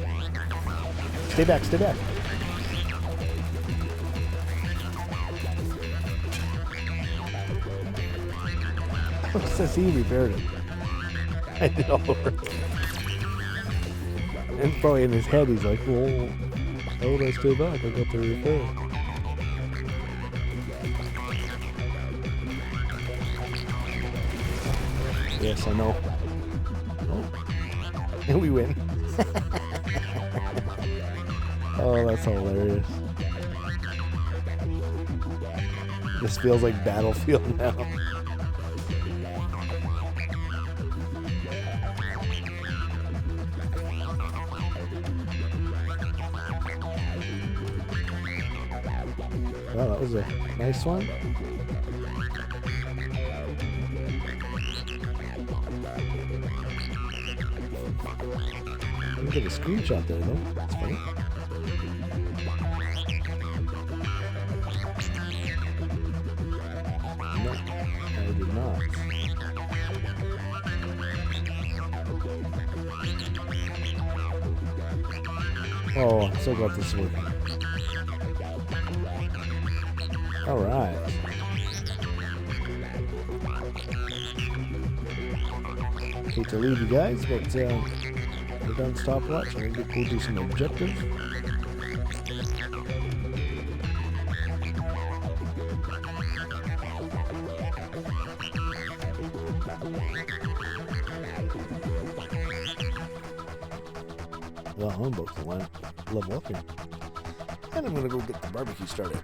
Stay back, stay back. It says he repaired it. I did all the work. And probably in his head, he's like, well, how would I stay back? I got the repair. Yes, I know. Oh. And we win. Oh, that's hilarious. This feels like Battlefield now. Wow, that was a nice one. Look at the screenshot there, though. That's funny. No, I did not. Oh, I'm so glad this is working. All right. Hate to leave you guys, but we're done stopwatch. I'm gonna go do some objectives. Well, I'm about to level up here, and I'm gonna go get the barbecue started.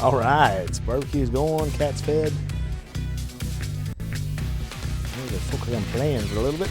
All right, barbecue's going, cat's fed. I'm gonna focus on playing for a little bit.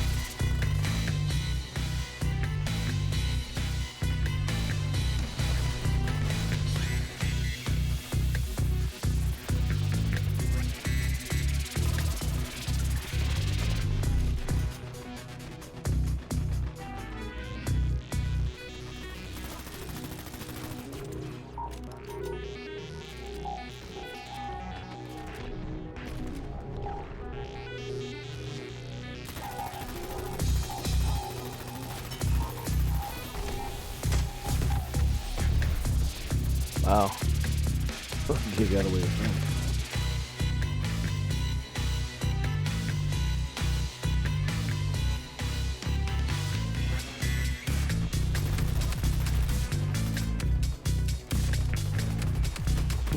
Wow. You got away with that.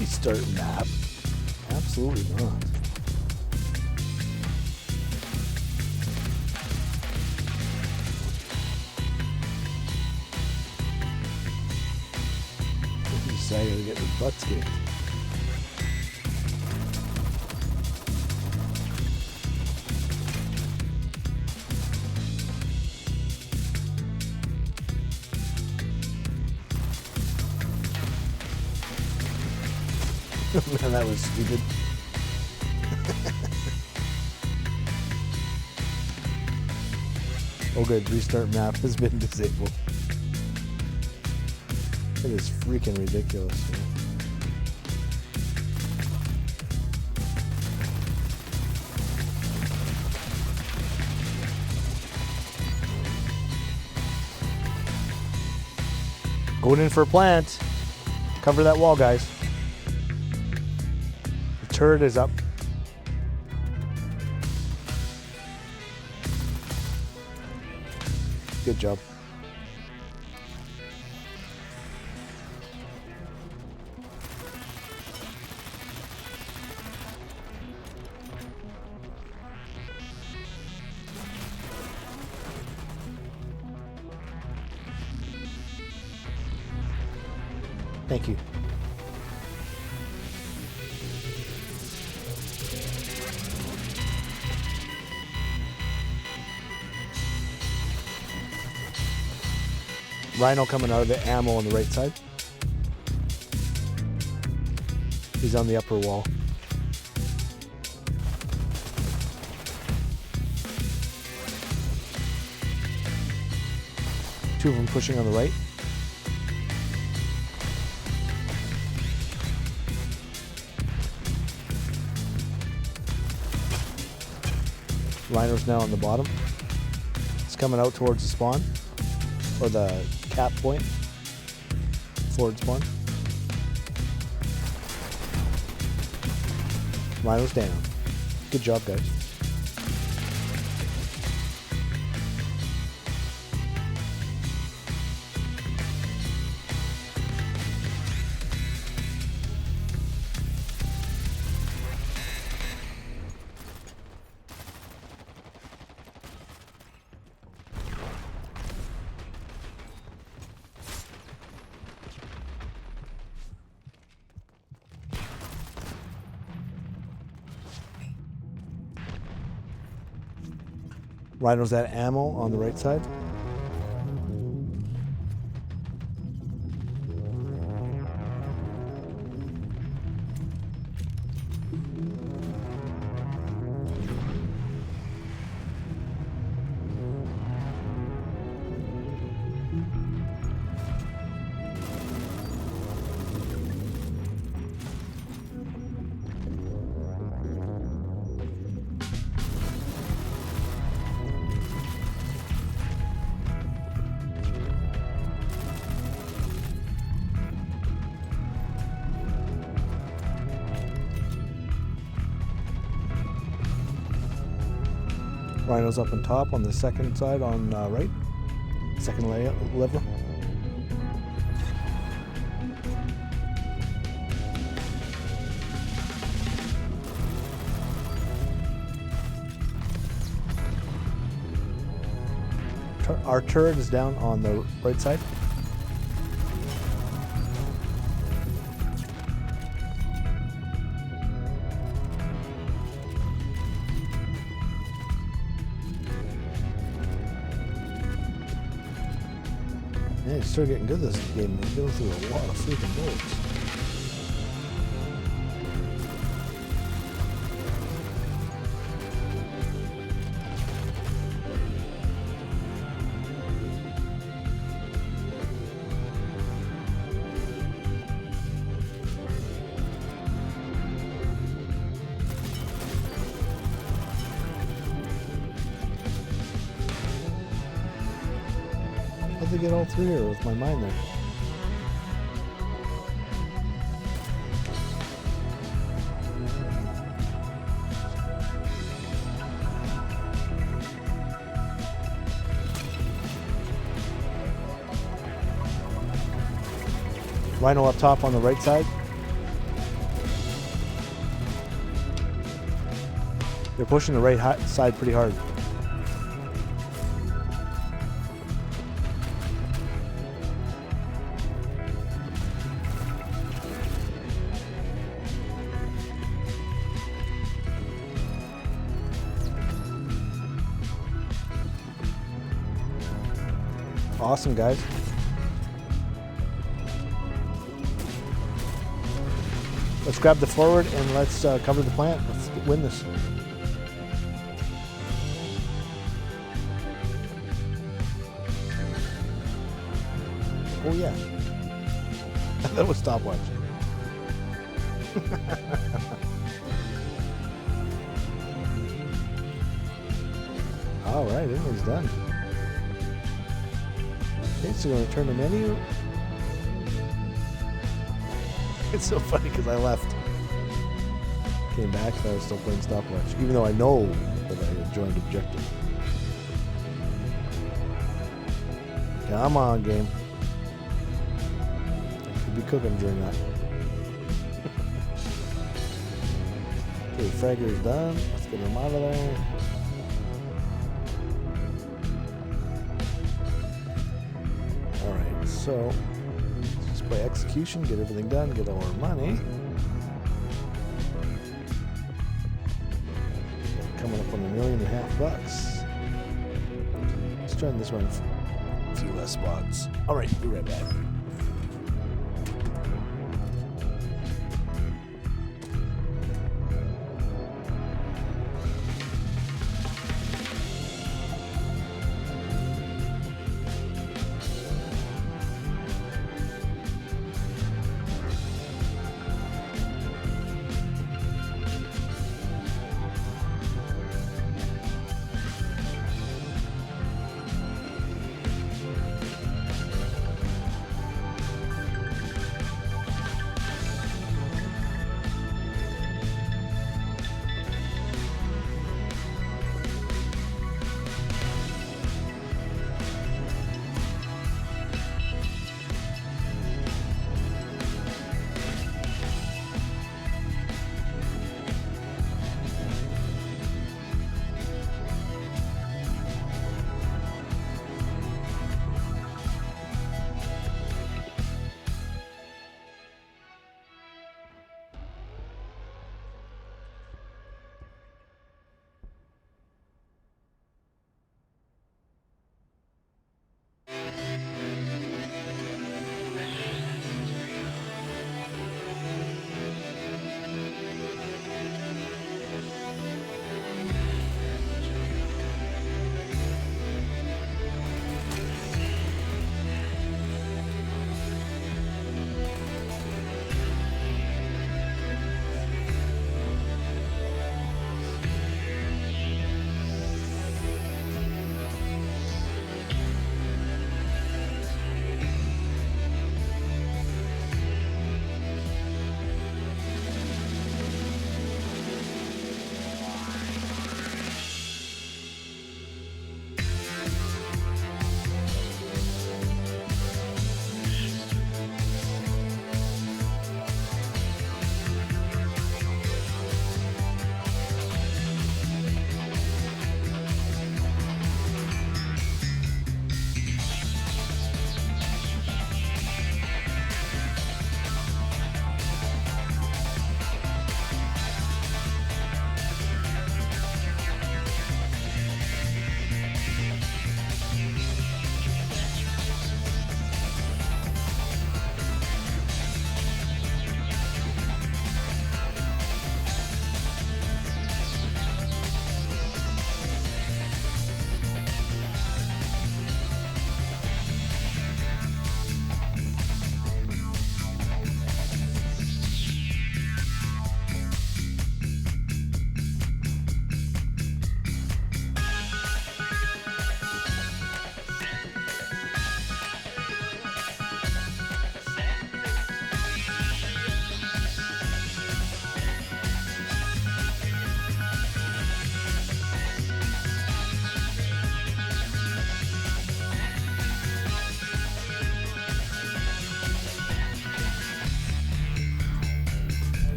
Restart map? Absolutely not. Decided to get the butts kicked. Man, that was stupid. Oh good, restart map has been disabled. It is freaking ridiculous. Man. Going in for a plant. Cover that wall, guys. The turret is up. Good job. Thank you. Rhino coming out of the ammo on the right side. He's on the upper wall. Two of them pushing on the right. Rhino's now on the bottom. It's coming out towards the spawn, or the cap point, forward spawn. Rhino's down. Good job, guys. Rhino's at ammo on the right side. Rhino's up on top on the second side on right. Second lever. Our turret is down on the right side. Yeah, you start getting good at this game. You go through a lot of freaking bullets. How'd they get all through here with my mine there? Rhino up top on the right side. They're pushing the right side pretty hard. Awesome, guys. Let's grab the forward and let's cover the plant. Let's win this. Oh yeah. That was stopwatch. All right, everything's done. Okay, so we're going to turn the menu. It's so funny because I left. Came back and I was still playing stopwatch, even though I know that I had joined objective. Come on, game. I could be cooking during that. Okay, Fragger's done. Let's get him out of there. Alright, so let's just play execution, get everything done, get all our money. Coming up on $1.5 million. Let's try this one. A few less spots. Alright, be right back.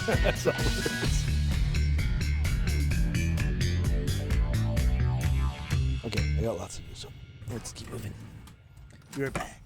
That's all it is. Okay, I got lots to do, so let's keep moving. Be right back.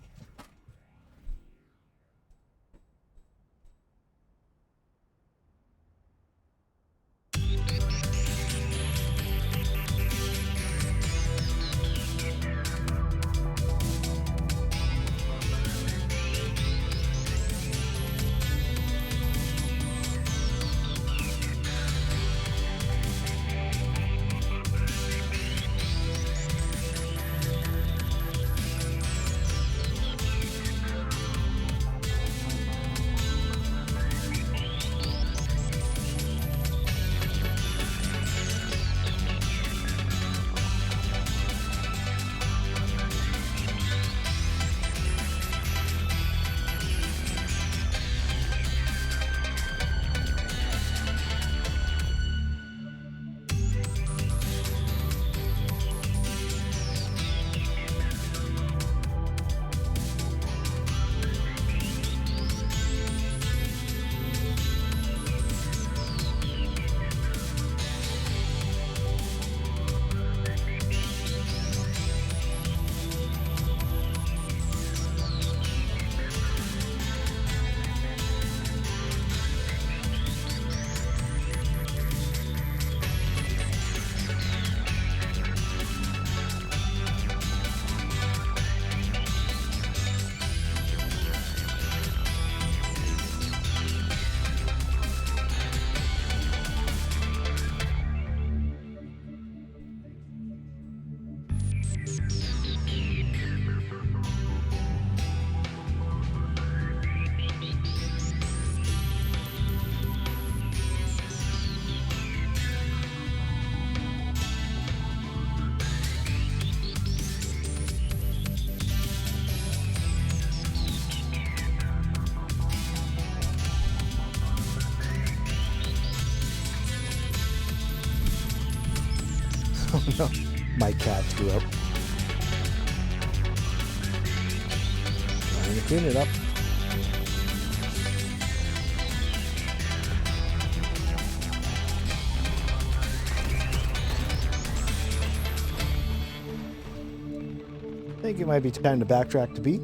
Oh no, my cat threw up. Trying to clean it up. I think it might be time to backtrack to B.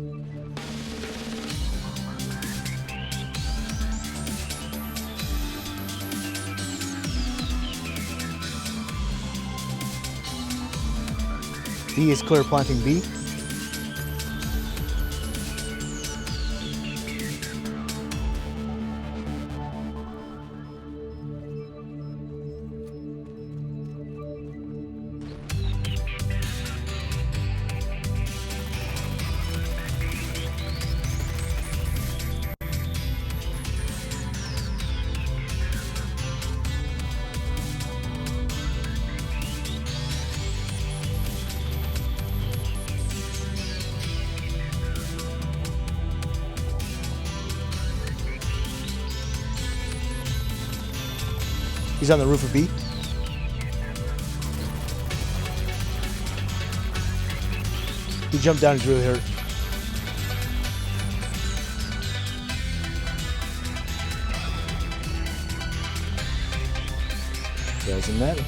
B is clear planting B. He's on the roof of B. He jumped down, he's really hurt. Doesn't matter.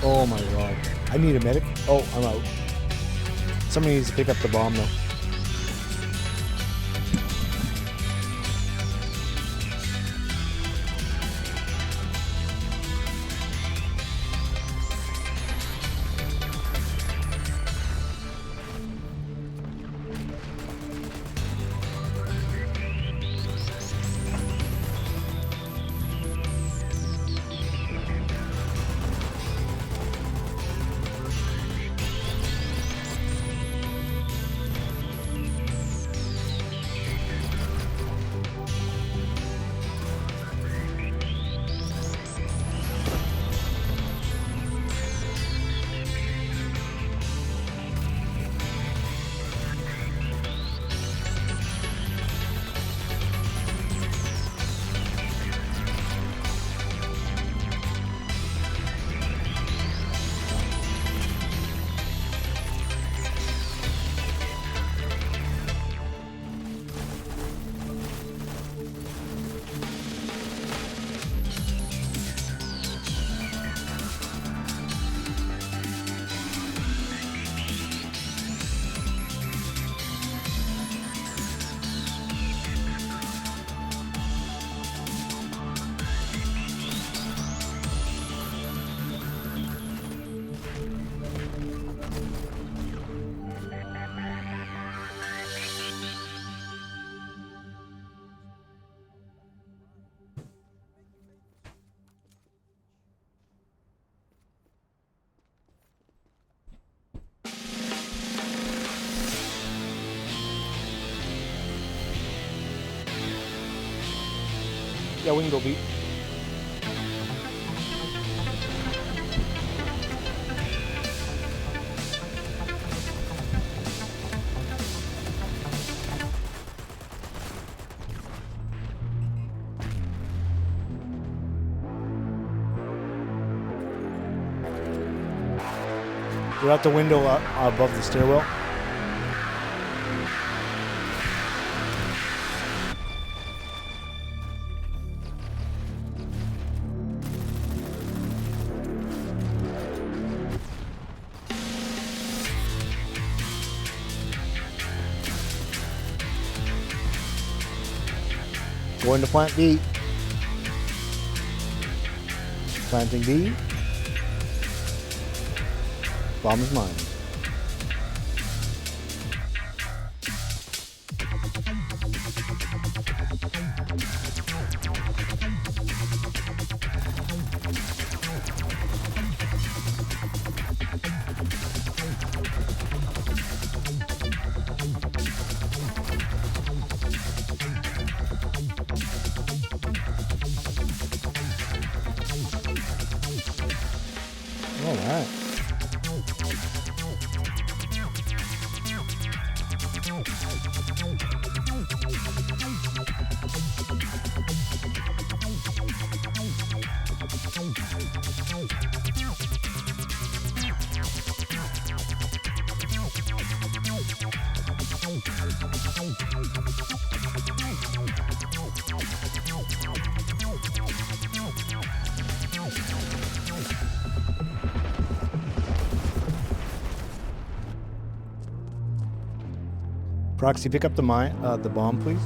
Oh my god. I need a medic. Oh, I'm out. Somebody needs to pick up the bomb though. that window, Pete. You're out the window above the stairwell. Going to plant B. Planting B. Bomb is mine. All right. Proxy, pick up the bomb, please.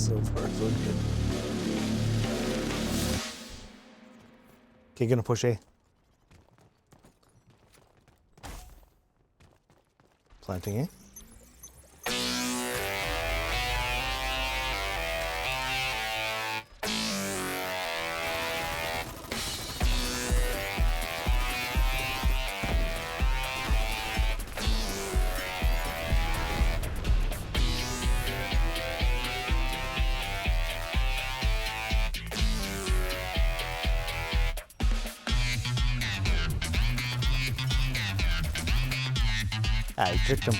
So far, so good. Okay, gonna push A. Planting A. I tricked him.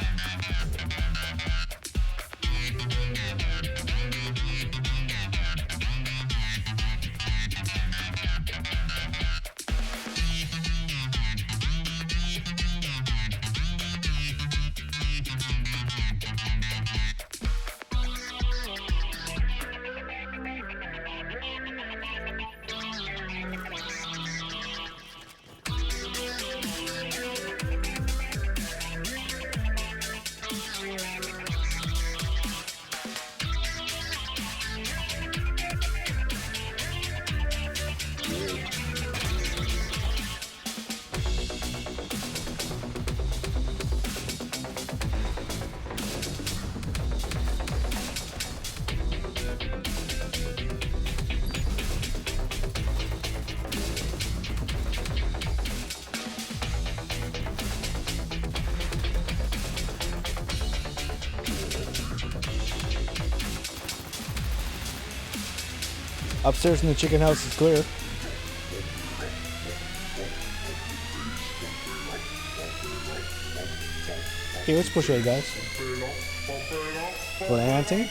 Upstairs in the chicken house is clear. Okay, let's push A, guys. Planting.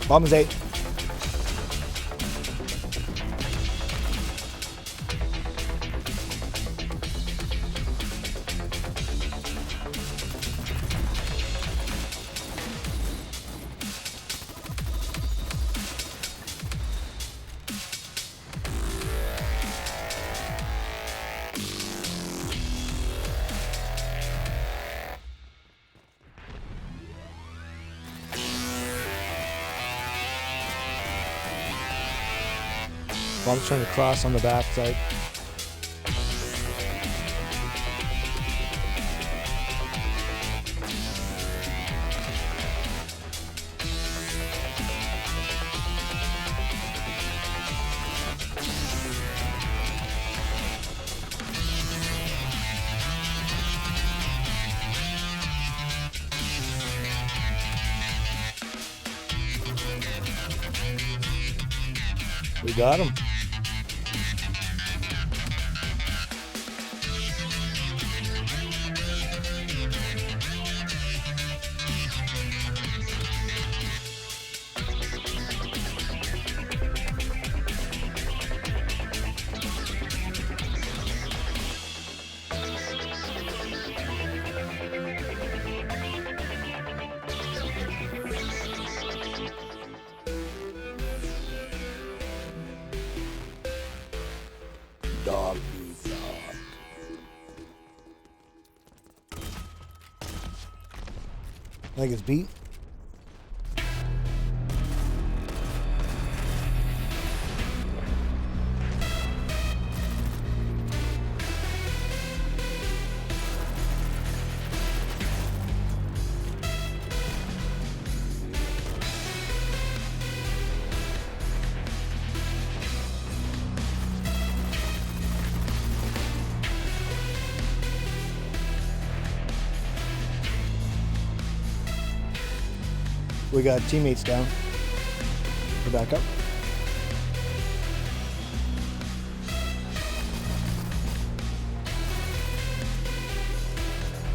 Bomb is 8. Bomb's trying to cross on the backside. We got him. Dog eat dog. I think it's beat. We got teammates down. We're back up.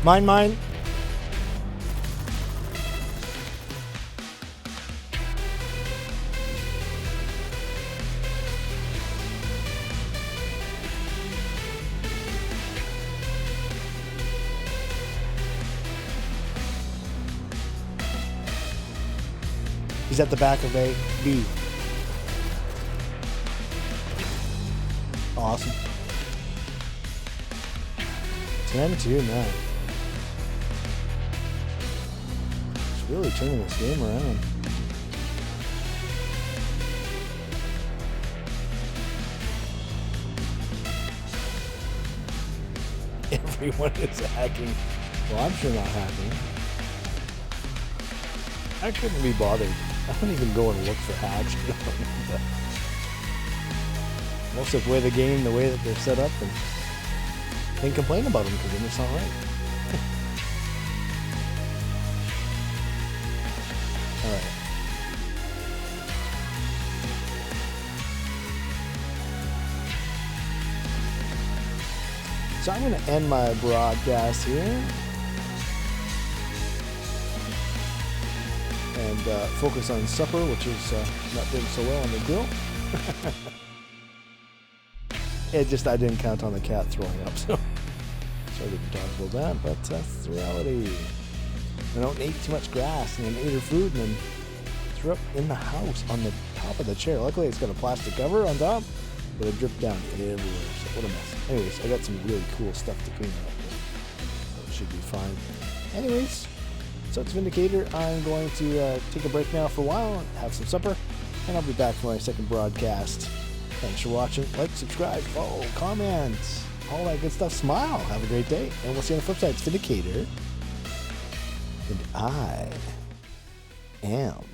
Mine. He's at the back of A, B. Awesome. 10-2 now. It's really turning this game around. Everyone is hacking. Well, I'm sure not hacking. I couldn't be bothered. I don't even go and look for hacks. Most of the way the game, the way that they're set up, and then complain about them because then it's not right. All right. So I'm going to end my broadcast here and focus on supper, which is not doing so well on the grill. I didn't count on the cat throwing up, so sorry to talk about that, but that's the reality. I don't eat too much grass and then ate her food and then threw up in the house on the top of the chair. Luckily, it's got a plastic cover on top, but it dripped down everywhere. So what a mess. Anyways, I got some really cool stuff to clean up, so it should be fine. Anyways, so it's Vindicator. I'm going to take a break now for a while, have some supper, and I'll be back for my second broadcast. Thanks for watching. Like, subscribe, follow, comment, all that good stuff. Smile. Have a great day. And we'll see you on the flip side. It's Vindicator. And I am